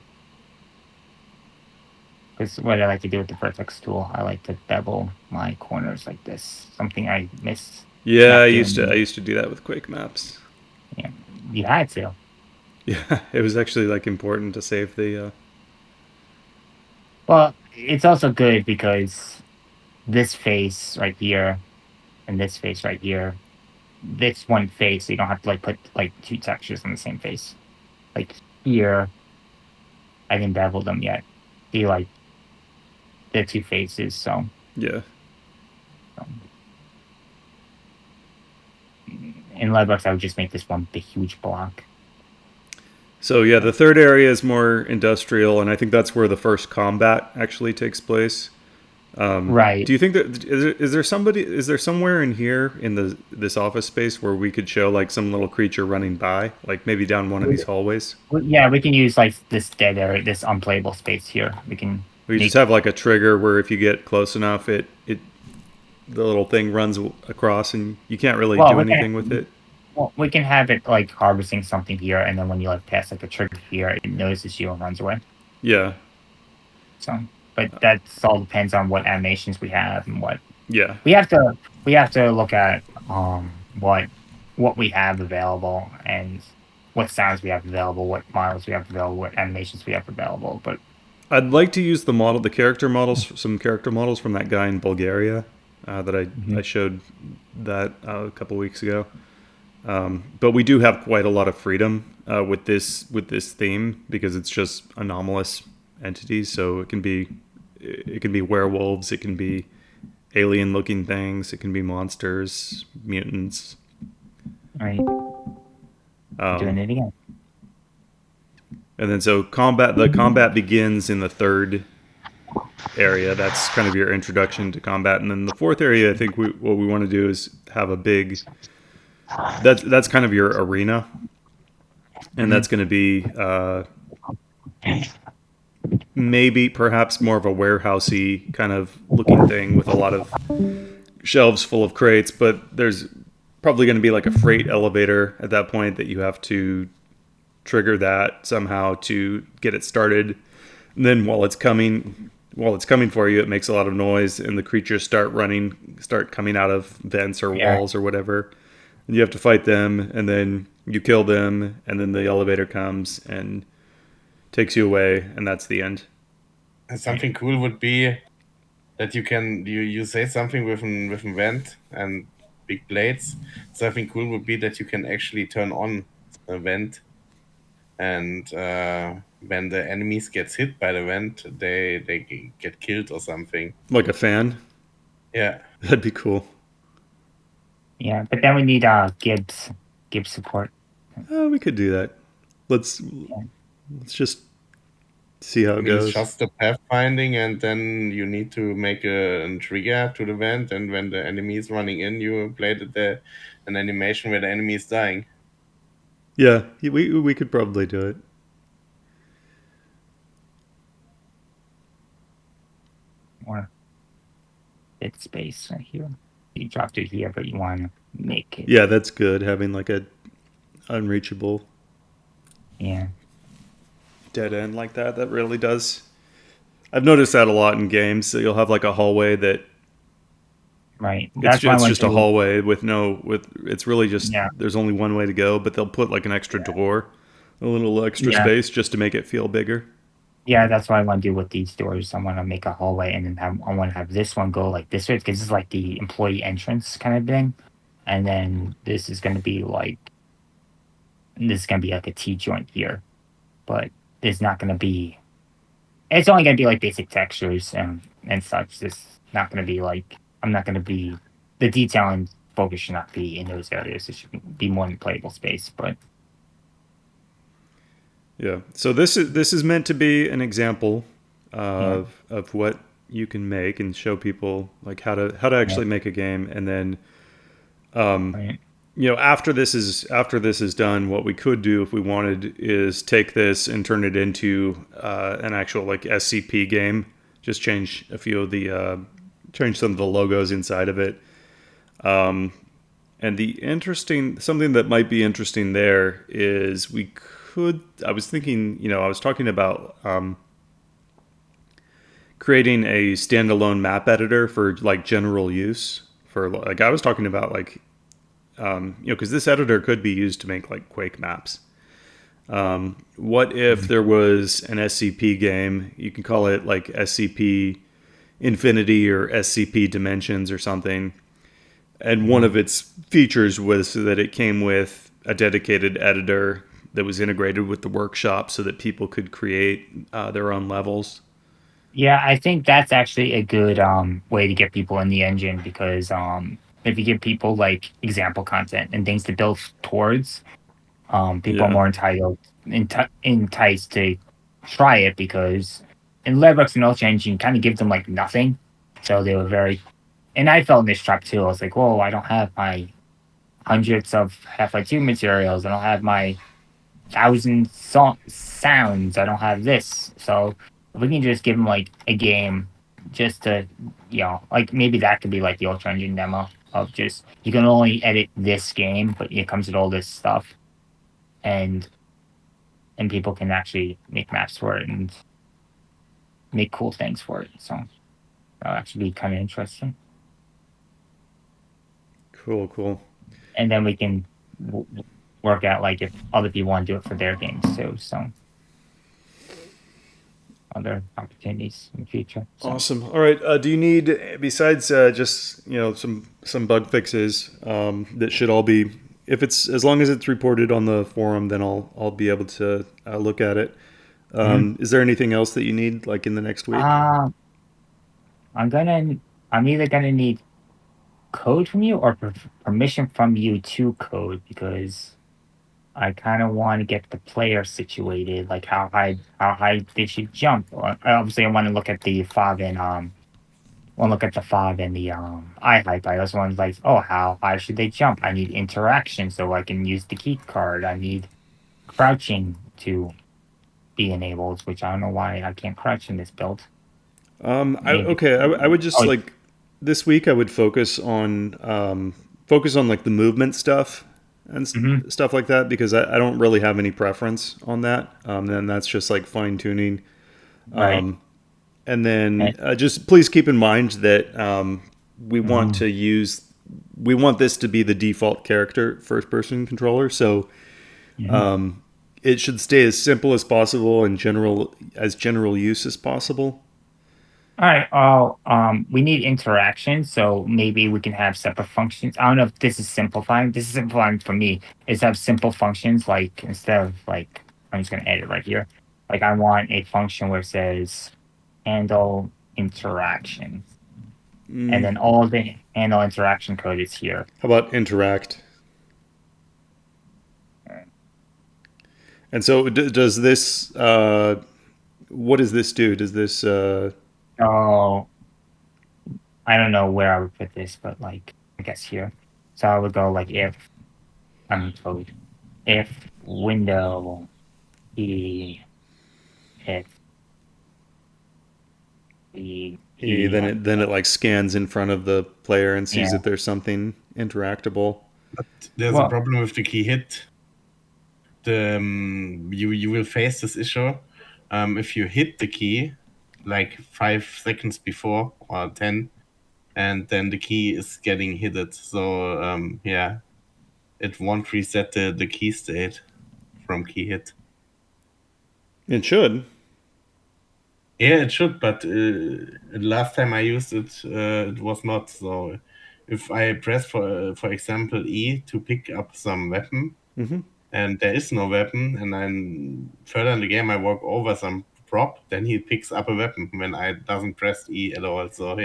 Because what I like to do with the vertex tool, I like to bevel my corners like this. Something I miss. Yeah, I used to do that with Quake maps. Yeah, you had to. Yeah, it was actually like important to save the. Well, it's also good because this face right here and this face right here, this one face, you don't have to like put like two textures on the same face. Like here, I didn't bevel them yet. See, like the two faces, so. Yeah. In Lightbox, I would just make this one big, huge block. So yeah, the third area is more industrial, and I think that's where the first combat actually takes place. Right. Do you think that is there somewhere in here in this office space where we could show like some little creature running by, like maybe down one of these hallways? Yeah, we can use like this dead area, this unplayable space here. We just have like a trigger where if you get close enough, the little thing runs across, and you can't really do anything with it. Well, we can have it like harvesting something here, and then when you like pass like a trigger here, it notices you and runs away. Yeah. So, but that all depends on what animations we have and what. Yeah. We have to look at what we have available and what sounds we have available, what models we have available, what animations we have available. But I'd like to use some character models from that guy in Bulgaria that I showed that a couple weeks ago. But we do have quite a lot of freedom with this theme because it's just anomalous entities. So it can be werewolves, it can be alien-looking things, it can be monsters, mutants. Right. Doing it again. And then the combat begins in the third area. That's kind of your introduction to combat. And then the fourth area, I think what we want to do is have a big. That's kind of your arena, and that's going to be maybe perhaps more of a warehousey kind of looking thing with a lot of shelves full of crates. But there's probably going to be like a freight elevator at that point that you have to trigger that somehow to get it started. And then while it's coming for you, it makes a lot of noise, and the creatures start coming out of vents or walls or whatever. And you have to fight them, and then you kill them, and then the elevator comes and takes you away, and that's the end. And something cool would be that you say something with an vent and big blades. Something cool would be that you can actually turn on a vent, and when the enemies gets hit by the vent, they get killed or something. Like a fan? Yeah. That'd be cool. Yeah, but then we need Gibbs support. We could do that. Let's just see how it goes. It's just the pathfinding, and then you need to make a trigger to the vent, and when the enemy is running in, you play an animation where the enemy is dying. Yeah, we could probably do it. Or it's space right here. You dropped it here, but you want to make it. Yeah, that's good. Having like a unreachable dead end like that really does. I've noticed that a lot in games. So you'll have like a hallway that it's just a hallway with it's really just there's only one way to go, but they'll put like an extra door, a little extra space just to make it feel bigger. Yeah, that's what I want to do with these doors. I want to make a hallway, and then I want to have this one go like this way because this is like the employee entrance kind of thing, and then this is going to be like a T-joint here, but it's not going to be. It's only going to be like basic textures and such. It's not going to be like the detail and focus should not be in those areas. It should be more in playable space, but. Yeah. So this is meant to be an example of what you can make and show people like how to actually make a game, and then Right. after this is done, what we could do if we wanted is take this and turn it into an actual like SCP game. Just change a few of the change some of the logos inside of it. And something that might be interesting there is I was thinking, I was talking about creating a standalone map editor for like general use for like, I was talking about like, because this editor could be used to make like Quake maps. What if there was an SCP game? You can call it like SCP Infinity or SCP Dimensions or something. And one of its features was that it came with a dedicated editor that was integrated with the workshop so that people could create their own levels. Yeah, I think that's actually a good way to get people in the engine because if you give people like example content and things to build towards, people are more enticed to try it because in Lebux and Ultra Engine, you kind of give them like nothing, so they were very. And I fell in this trap too. I was like, "Whoa, I don't have my hundreds of Half-Life 2 materials. I don't have my thousand sounds. I don't have this." So if we can just give them like a game, just to like maybe that could be like the Ultra Engine demo of just you can only edit this game, but it comes with all this stuff, and people can actually make maps for it and make cool things for it. So that'll actually be kind of interesting. Cool. And then we can work out like if other people want to do it for their games too. So other opportunities in the future. So. Awesome. All right. Do you need, besides just some bug fixes that should all be, if it's as long as it's reported on the forum, then I'll be able to look at it. Is there anything else that you need like in the next week? I'm either gonna need code from you or permission from you to code because I kind of want to get the player situated, like how high they should jump. Obviously, I want to look at the fob and want to look at the fob and the eye height. I also want like, oh, how high should they jump? I need interaction so I can use the key card. I need crouching to be enabled, which I don't know why I can't crouch in this build. I would just like this week I would focus on like the movement stuff and stuff like that because I don't really have any preference on that. Then that's just like fine tuning. Right. And then just please keep in mind that we want this to be the default character first person controller. So it should stay as simple as possible and general use as possible. All right. We need interaction, so maybe we can have separate functions. I don't know if this is simplifying. This is simplifying for me. Is have simple functions like instead of like I'm just gonna edit right here. Like I want a function where it says handle interaction, and then all the handle interaction code is here. How about interact? And so does this? What does this do? Does this? Oh, I don't know where I would put this, but like I guess here. So I would go like if window if then it like scans in front of the player and sees if there's something interactable. But there's a problem with the key hit. You will face this issue if you hit the key like 5 seconds before or 10, and then the key is getting hit. So it won't reset the key state from key hit. It should. Yeah, it should, but last time I used it, it was not. So if I press, for example, E to pick up some weapon, and there is no weapon, and then further in the game I walk over some prop, then he picks up a weapon when I doesn't press E at all. So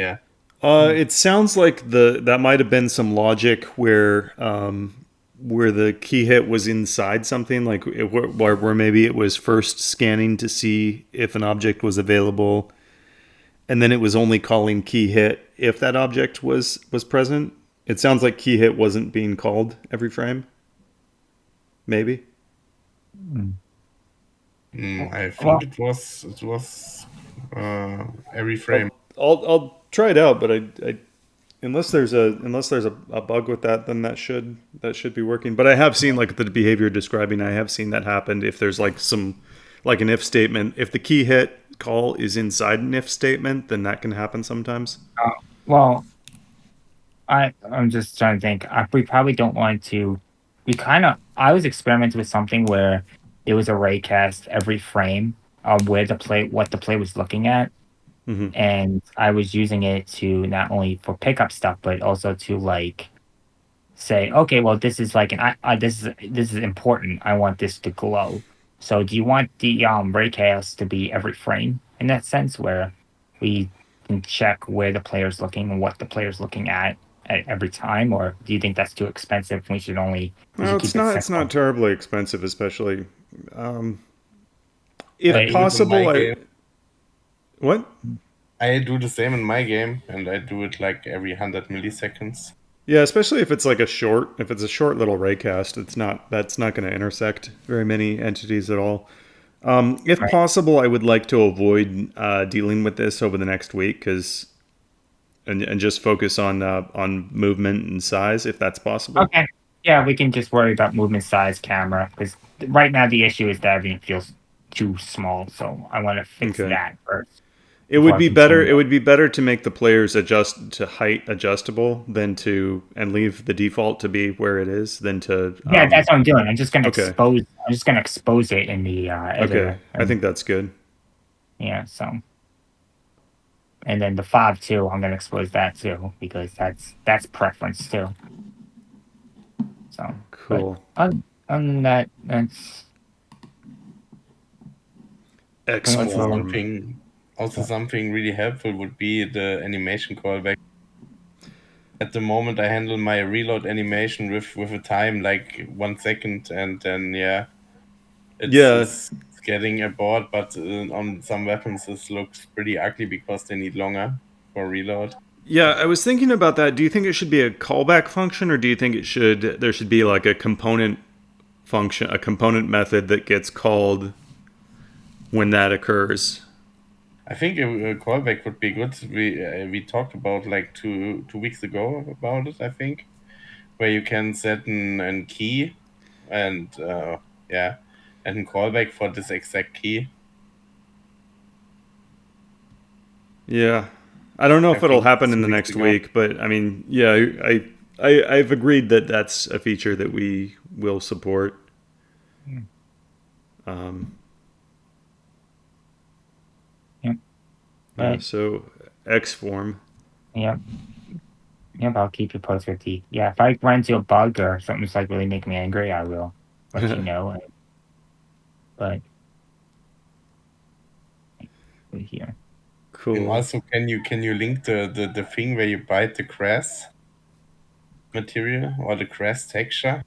it sounds like that might have been some logic where where the key hit was inside something, like where maybe it was first scanning to see if an object was available, and then it was only calling key hit if that object was present. It sounds like key hit wasn't being called every frame. Maybe. I think it was every frame. I'll try it out, but I unless there's a bug with that, then that should be working. But I have seen like the behavior describing. I have seen that happen if there's like an if statement. If the key hit call is inside an if statement, then that can happen sometimes. Well, I'm just trying to think. We probably don't want to. I was experimenting with something where it was a raycast every frame of what the play was looking at, and I was using it to not only for pickup stuff, but also to like say, okay, well, this is like this is important. I want this to glow. So, do you want the raycast to be every frame in that sense, where we can check where the player's looking and what the player's looking at every time, or do you think that's too expensive? We should No, keep it's it not. simple? It's not terribly expensive, especially if possible. What? I do the same in my game, and I do it like every 100 milliseconds. Yeah, especially if it's like a short little raycast, that's not going to intersect very many entities at all. If possible, I would like to avoid dealing with this over the next week and just focus on movement and size if that's possible. Okay. Yeah, we can just worry about movement, size, camera, because right now the issue is that everything feels too small. So I want to fix that first. It would be better. It would be better to make the players adjust to height adjustable and leave the default to be where it is than to. Yeah, that's what I'm doing. I'm just gonna expose it in the editor. Okay, I think that's good. Yeah. So, and then the fob too. I'm gonna expose that too because that's preference too. So cool. Other than that, that's excellent. Also, something really helpful would be the animation callback. At the moment, I handle my reload animation with a time like 1 second, and then it's getting aboard. But on some weapons, this looks pretty ugly because they need longer for reload. Yeah, I was thinking about that. Do you think it should be a callback function, or do you think there should be like a component function, a component method that gets called when that occurs? I think a callback would be good. We talked about like two weeks ago about it, I think, where you can set an key and and a callback for this exact key. Yeah, I don't know if it'll happen in the next week, but I mean, yeah, I've agreed that that's a feature that we will support. So X form. Yep. I'll keep you posted. Yeah, if I run into a bug or something's like really making me angry, I will let you know. But here. Cool. And also, can you link the thing where you bite the grass material or the grass texture?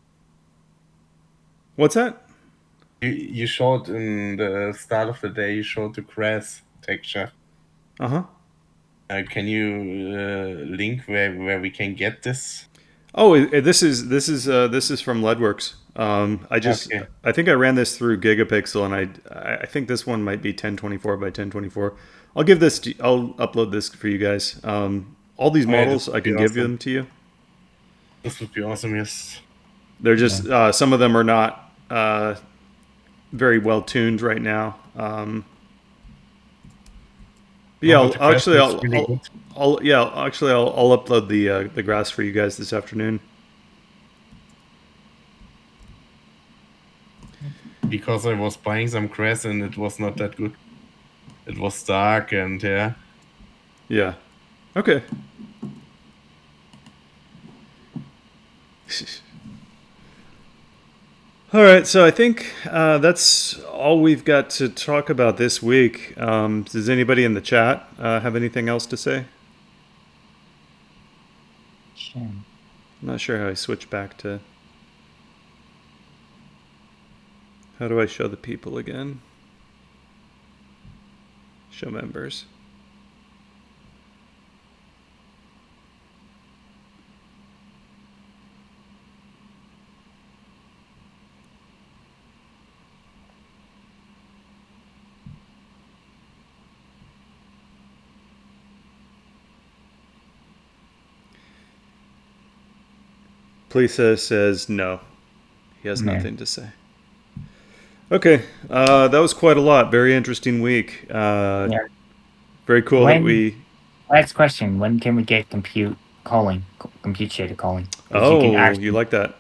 What's that? You showed in the start of the day. You showed the grass texture. Can you link where we can get this? Oh, this is from Leadworks. I think I ran this through Gigapixel, and I think this one might be 1024 by 1024. I'll upload this for you guys. All these models, I can give them to you. This would be awesome. Yes. They're just some of them are not very well tuned right now. I'll upload the grass for you guys this afternoon. Because I was buying some grass and it was not that good. It was dark and yeah. Yeah. Okay. All right, so I think that's all we've got to talk about this week. Does anybody in the chat have anything else to say? Sure. I'm not sure how I switch back to How do I show the people again? Show members. Plisa says no. He has nothing to say. Okay, that was quite a lot. Very interesting week. Very cool that we... Last question. When can we get compute shader calling? You like that?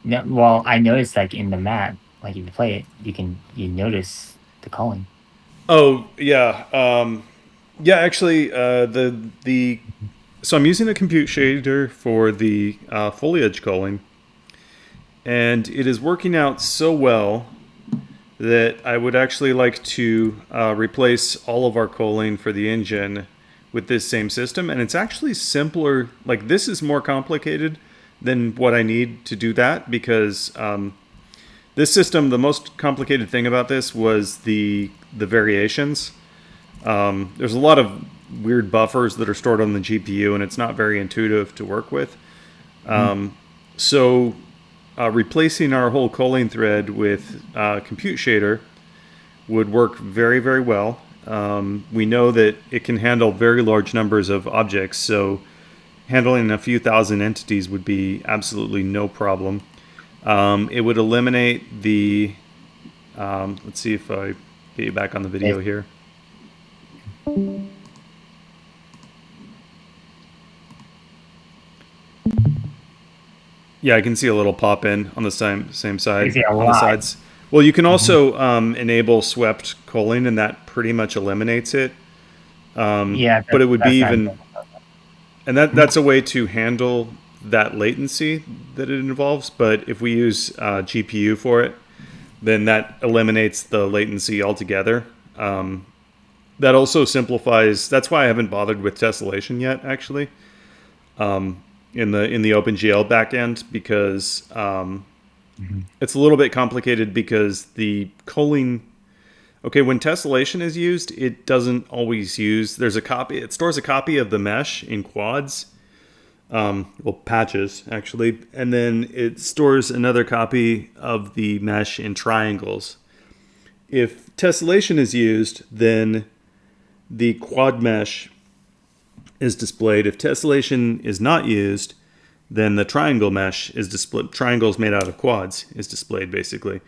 No, well, I noticed like in the map, like if you play it, you notice the calling. Oh, yeah. Yeah, actually, so I'm using a compute shader for the foliage culling, and it is working out so well that I would actually like to replace all of our culling for the engine with this same system. And it's actually simpler. Like, this is more complicated than what I need to do that, because this system, the most complicated thing about this was the variations. There's a lot of weird buffers that are stored on the GPU, and it's not very intuitive to work with. So replacing our whole culling thread with compute shader would work very, very well. We know that it can handle very large numbers of objects, so handling a few thousand entities would be absolutely no problem. It would eliminate the... let's see if I get you back on the video here. Yeah, I can see a little pop in on the same side on the sides. Well, you can also enable swept culling, and that pretty much eliminates it. But it would be even, and that's a way to handle that latency that it involves. But if we use GPU for it, then that eliminates the latency altogether. That also simplifies. That's why I haven't bothered with tessellation yet, actually. In the OpenGL backend, because it's a little bit complicated, because the culling... Okay, when tessellation is used, it doesn't always use... There's a copy... It stores a copy of the mesh in quads. Well, patches, actually. And then it stores another copy of the mesh in triangles. If tessellation is used, then the quad mesh is displayed. If tessellation is not used, then the triangle mesh is displayed. Triangles made out of quads is displayed, basically.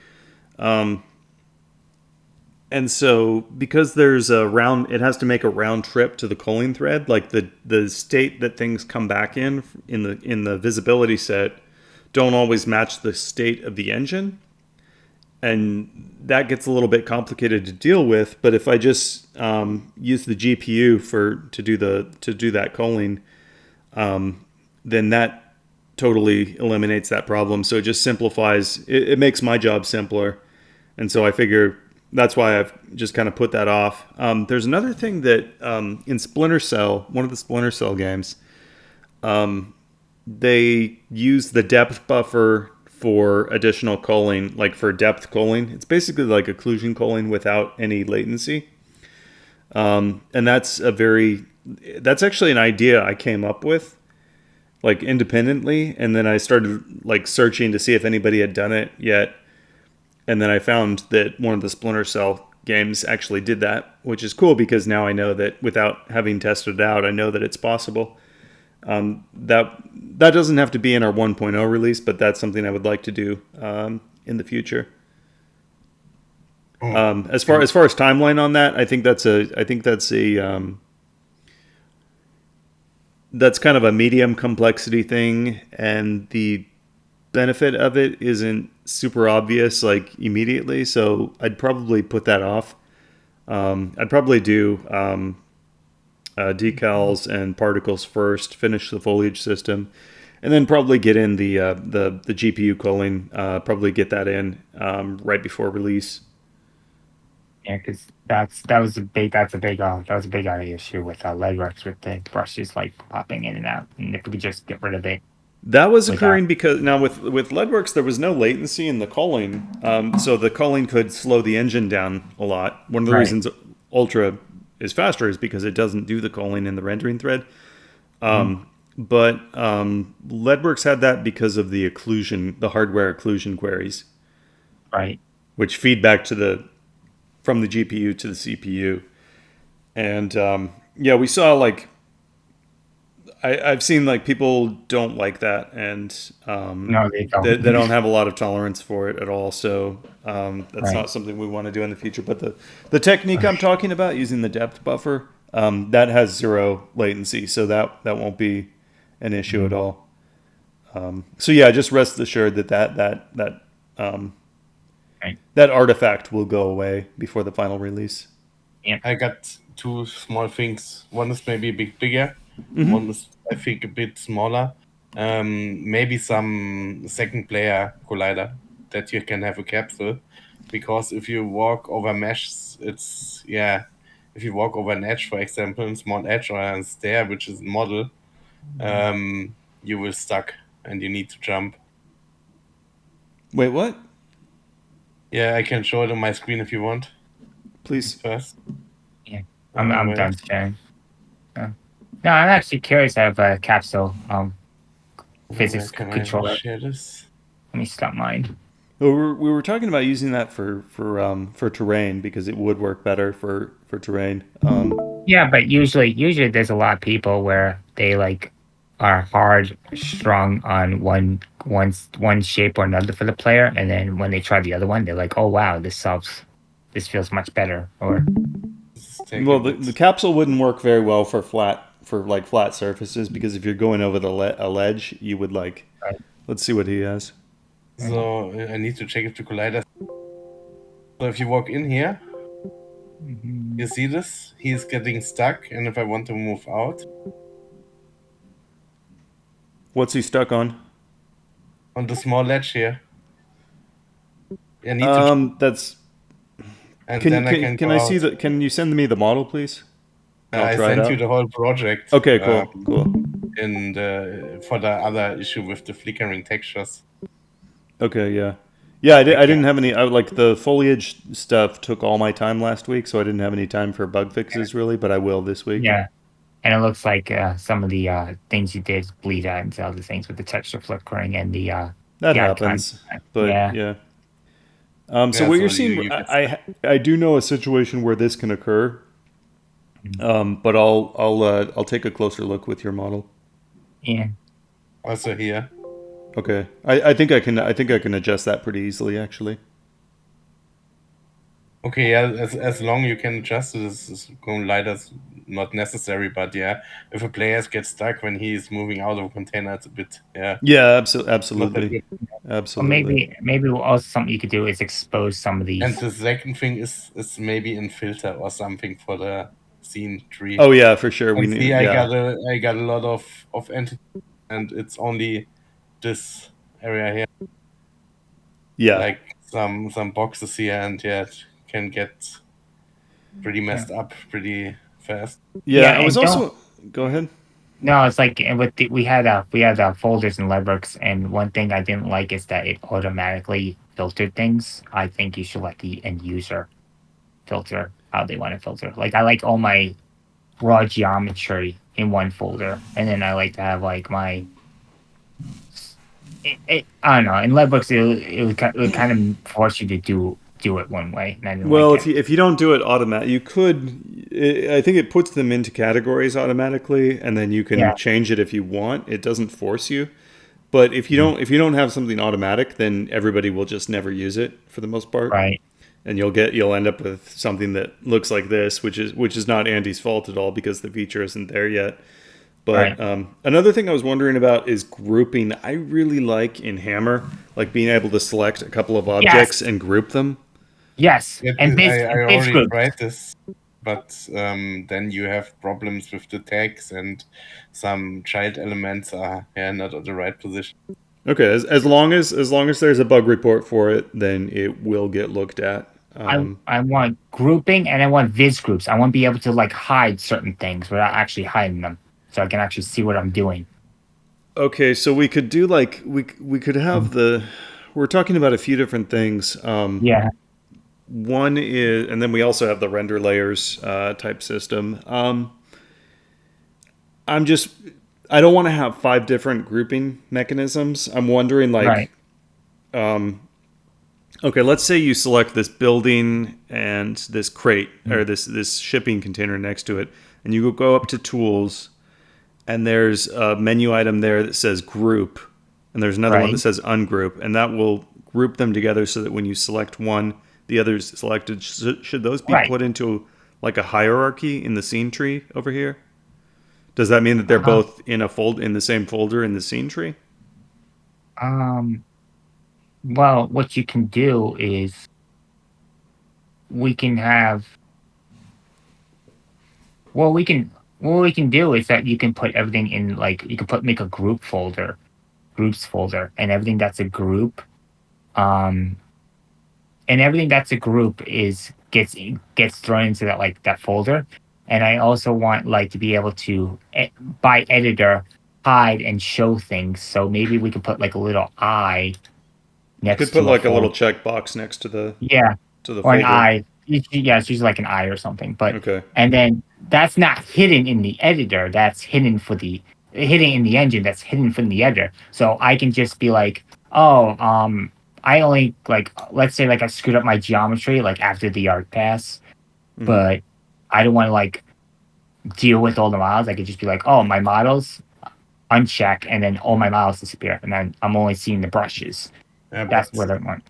And so, because there's it has to make a round trip to the culling thread. Like the state that things come back in the visibility set don't always match the state of the engine, and that gets a little bit complicated to deal with. But if I just use the GPU to do that culling, then that totally eliminates that problem. So it just simplifies. It makes my job simpler, and so I figure that's why I've just kind of put that off. There's another thing that in Splinter Cell, one of the Splinter Cell games, they use the depth buffer for additional culling, like for depth culling. It's basically like occlusion culling without any latency. And that's actually an idea I came up with, like, independently. And then I started like searching to see if anybody had done it yet. And then I found that one of the Splinter Cell games actually did that, which is cool, because now I know that without having tested it out, I know that it's possible. That doesn't have to be in our 1.0 release, but that's something I would like to do in the future. As far as timeline on that, I think that's kind of a medium complexity thing, and the benefit of it isn't super obvious like immediately, so I'd probably put that off. I'd probably do decals and particles first, finish the foliage system, and then probably get in the GPU culling. Probably get that in right before release. Yeah, because that was a big issue with Legworks, with the brushes like popping in and out, and if we could just get rid of it, That was occurring because now with Leadworks there was no latency in the culling, so the culling could slow the engine down a lot. One of the reasons Ultra is faster is because it doesn't do the culling in the rendering thread. But Leadworks had that because of the occlusion, the hardware occlusion queries, Right. which feed back from the GPU to the CPU. And yeah, we saw like I've seen like people don't like that, and No, they don't. they don't have a lot of tolerance for it at all. So that's Right. not something we want to do in the future. But the technique I'm talking about, using the depth buffer, that has 0 latency, so that won't be an issue at all. So yeah, just rest assured that artifact will go away before the final release. I got 2 small things. One is maybe a bit bigger. One is, I think, a bit smaller. Maybe some second player collider that you can have a capsule. Because if you walk over meshes, if you walk over an edge, for example, a small edge or a stair, which is a model, you will stuck and you need to jump. Wait, what? Yeah, I can show it on my screen if you want. Please. First. Yeah, I'm done sharing. No, I'm actually curious. I have a capsule physics Can controller. I share this? Let me stop mine. Well, we were talking about using that for terrain because it would work better for terrain. Yeah, but usually there's a lot of people where they like are hard strung on one shape or another for the player, and then when they try the other one, they're like, "Oh wow, this feels much better." Or well, the capsule wouldn't work very well for flat surfaces, because if you're going over a ledge, you would like. Right. Let's see what he has. So I need to check if the collider. So if you walk in here, you see this? He's getting stuck, and if I want to move out, what's he stuck on? On the small ledge here. I need to. That's. And Can then can I see the? Can you send me the model, please? I sent you the whole project. Okay, cool, cool. And for the other issue with the flickering textures. Okay, yeah. Yeah, I didn't have any. Like the foliage stuff took all my time last week, so I didn't have any time for bug fixes really, but I will this week. Yeah, and it looks like some of the things you did bleed out into other things with the texture flickering and the that the happens. icon. But yeah. So what you're seeing, I do know a situation where this can occur, but I'll take a closer look with your model. Yeah. Also here. Okay, I think I can adjust that pretty easily, actually. Okay, yeah, as long you can adjust it, this collider's not necessary, but yeah, if a player gets stuck when he's moving out of a container, it's a bit, yeah. Yeah, absolutely. Absolutely. Or maybe also something you could do is expose some of these. And the second thing is maybe in filter or something for the scene tree. Oh yeah, for sure. And I got a lot of entities, and it's only this area here. Yeah. Like some boxes here, and yeah, it can get pretty messed up pretty fast. Yeah, I was also. Go ahead. No, it's like we had folders in Leadworks, and one thing I didn't like is that it automatically filtered things. I think you should let the end user filter how they want to filter. Like I like all my raw geometry in one folder, and then I like to have like my. I don't know. In Leadworks, it would kind of force you to do it one way. And I didn't like if you don't do it automatic, you could. I think it puts them into categories automatically, and then you can change it if you want. It doesn't force you. But if you don't have something automatic, then everybody will just never use it for the most part. Right. And you'll end up with something that looks like this, which is not Andy's fault at all because the feature isn't there yet. But another thing I was wondering about is grouping. I really like in Hammer, like being able to select a couple of objects and group them. Yes, and I already tried this, but then you have problems with the tags, and some child elements are not at the right position. Okay, as long as there's a bug report for it, then it will get looked at. I want grouping, and I want viz groups. I want to be able to like hide certain things without actually hiding them, so I can actually see what I'm doing. Okay, so we could do like we could have the. We're talking about a few different things. Yeah. One is, and then we also have the render layers type system. I'm just, I don't want to have 5 different grouping mechanisms. I'm wondering, Right. like, okay, let's say you select this building and this crate or this shipping container next to it, and you go up to tools, and there's a menu item there that says group, and there's another one that Right. says ungroup, and that will group them together so that when you select one, the others selected. Should those be Right. put into like a hierarchy in the scene tree over here? Does that mean that they're Uh-huh. both in in the same folder in the scene tree? Well, what you can do is we can have. Well, we can. What we can do is that you can put everything in like you can make a groups folder, and everything that's a group. Um, and everything that's a group is gets thrown into that folder. And I also want like to be able to by editor hide and show things. So maybe we could put like a little eye You could next put to a like a little folder. checkbox next to the Yeah, or an folder. eye. Yeah, it's usually like an eye or something. But Okay. and then that's not hidden in the editor. That's hidden in the engine. That's hidden from the editor. So I can just be like, oh, I only like let's say like I screwed up my geometry like after the arc pass, but I don't want to like deal with all the models. I could just be like, oh, my models uncheck, and then all my models disappear, and then I'm only seeing the brushes. That's what I want.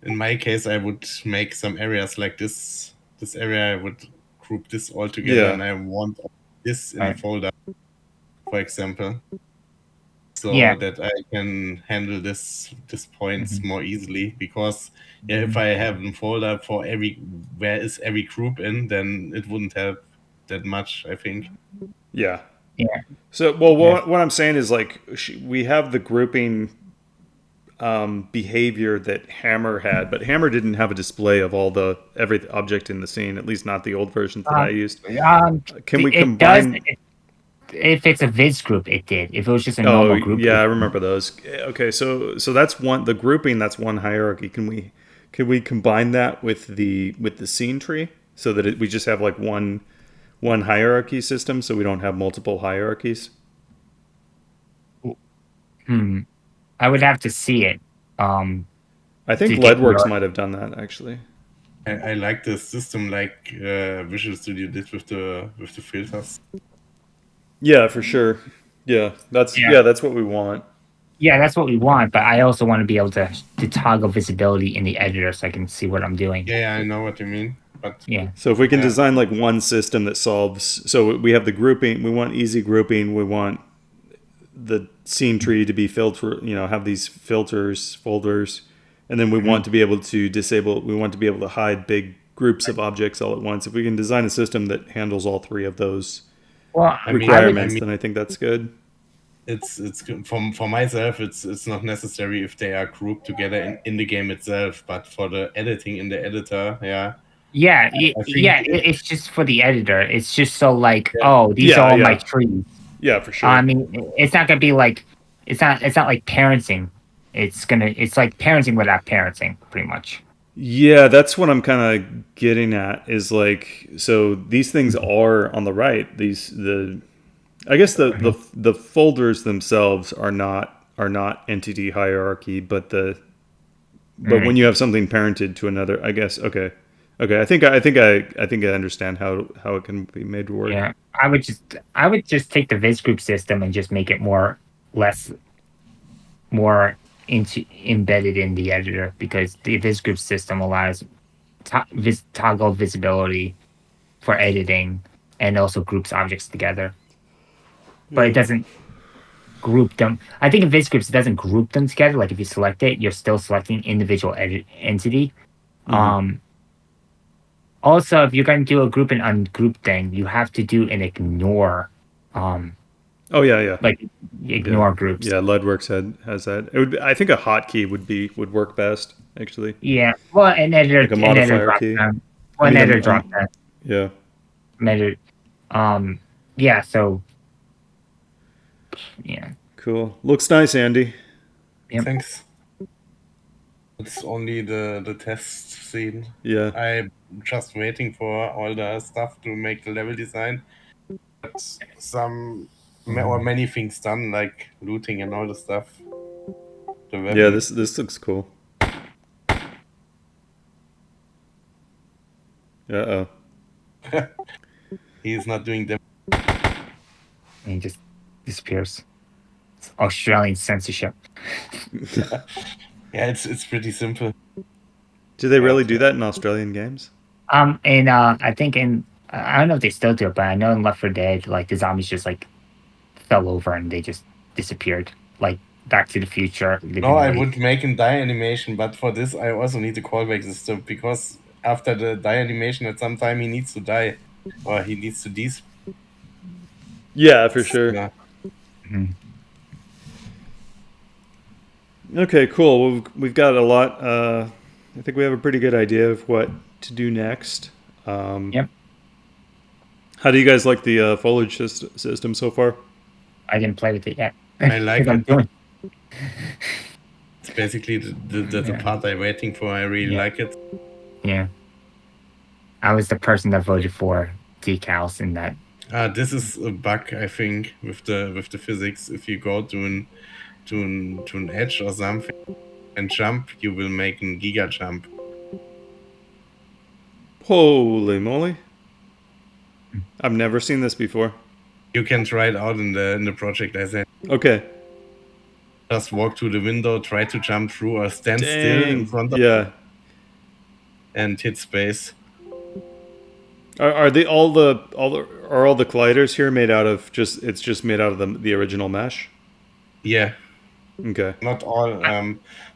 In my case, I would make some areas like this. This area, I would group this all together, and I want this in a folder, for example, so that I can handle these points more easily. Because if I have a folder for where is every group in, then it wouldn't help that much, I think. Yeah. Yeah. So, well, what I'm saying is like we have the grouping behavior that Hammer had, but Hammer didn't have a display of every object in the scene, at least not the old versions that I used. Can we combine? If it's a viz group, it did. If it was just a normal group, yeah, I remember those. Okay, so that's one. The grouping, that's one hierarchy. Can we combine that with the scene tree so that we just have like one hierarchy system, so we don't have multiple hierarchies? I would have to see it. I think Leadworks might have done that actually. I like the system like Visual Studio did with the filters. Yeah, for sure. Yeah, that's what we want. Yeah, that's what we want, but I also want to be able to toggle visibility in the editor so I can see what I'm doing. Yeah, I know what you mean. But yeah. So if we can design like one system that solves, so we have the grouping, we want easy grouping, we want the scene tree to be filter, have these filters, folders, and then we want to be able to we want to be able to hide big groups of objects all at once. If we can design a system that handles all 3 of those requirements, then I think that's good. It's for myself. It's not necessary if they are grouped together in the game itself, but for the editing in the editor, it's just for the editor. It's just so like, these are all my trees. Yeah, for sure. I mean, it's not gonna be like it's not like parenting. It's like parenting without parenting, pretty much. Yeah, that's what I'm kind of getting at. Is like, so these things are on the right. I guess the folders themselves are not entity hierarchy, but when you have something parented to another, I guess. Okay. I think I understand how it can be made to work. Yeah, I would just take the viz group system and just make it more embedded in the editor, because the viz group system allows toggle visibility for editing and also groups objects together. But it doesn't group them. I think in viz groups it doesn't group them together. Like if you select it, you're still selecting individual entity. Also, if you're going to do a group and ungroup thing, you have to do an ignore. Like ignore groups. Yeah, Leadworks has that. I think a hotkey would work best, actually. Yeah, well, an editor, like a modifier key. An editor drop down. Yeah. Editor. Yeah. So. Yeah. Cool. Looks nice, Andy. Yep. Thanks. It's only the test scene. Yeah. I'm just waiting for all the stuff to make the level design. But or many things done, like looting and all the stuff. The Yeah, weapon. this looks cool. Uh-oh. He's not doing them. And he just disappears. It's Australian censorship. Yeah, it's pretty simple. Do they really do that in Australian games? And I think I don't know if they still do it, but I know in Left 4 Dead, like the zombies just like fell over and they just disappeared. Like Back to the Future. No, I would make a die animation, but for this I also need a callback system, because after the die animation at some time he needs to die. Or he needs to Yeah, for sure. Yeah. Mm-hmm. Okay, cool. Well, we've got a lot. I think we have a pretty good idea of what to do next. Yep. How do you guys like the foliage system so far? I didn't play with it yet. I like I'm it. doing. It's basically the part I'm waiting for. I really like it. Yeah. I was the person that voted for decals in that. This is a bug, I think, with the physics. If you go to an edge or something and jump, you will make a giga jump. Holy moly! I've never seen this before. You can try it out in the project I said. Okay. Just walk to the window, try to jump through, or stand Dang. still in front of Yeah. and hit space. Are they all the colliders here made out of just made out of the original mesh? Yeah. Okay. Not all.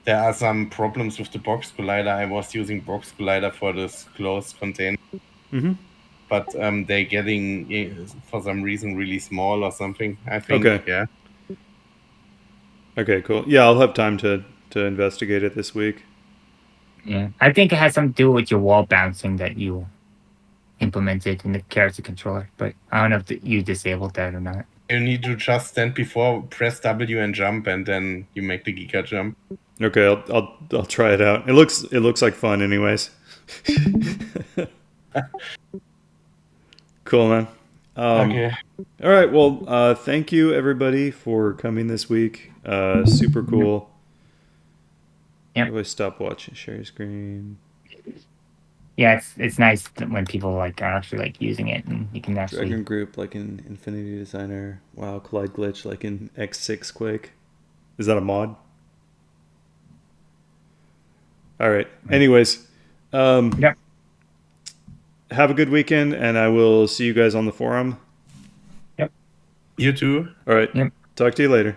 There are some problems with the box collider. I was using box collider for this closed container. Mm-hmm. But they're getting, for some reason, really small or something, I think. Okay. Yeah. Okay, cool. Yeah, I'll have time to investigate it this week. Yeah. I think it has something to do with your wall bouncing that you implemented in the character controller, but I don't know if you disabled that or not. You need to just stand before, press W and jump, and then you make the giga jump. Okay, I'll try it out. It looks like fun, anyways. Cool, man. Okay. All right. Well, thank you everybody for coming this week. Super cool. Yep. How do I stop watching? Share screen. Yeah, it's nice when people like are actually like using it and you can actually Dragon group like in Infinity Designer. Wow, collide glitch like in X6 Quake. Is that a mod? All right. Anyways, Yep. have a good weekend, and I will see you guys on the forum. Yep. You too. All right. Yep. Talk to you later.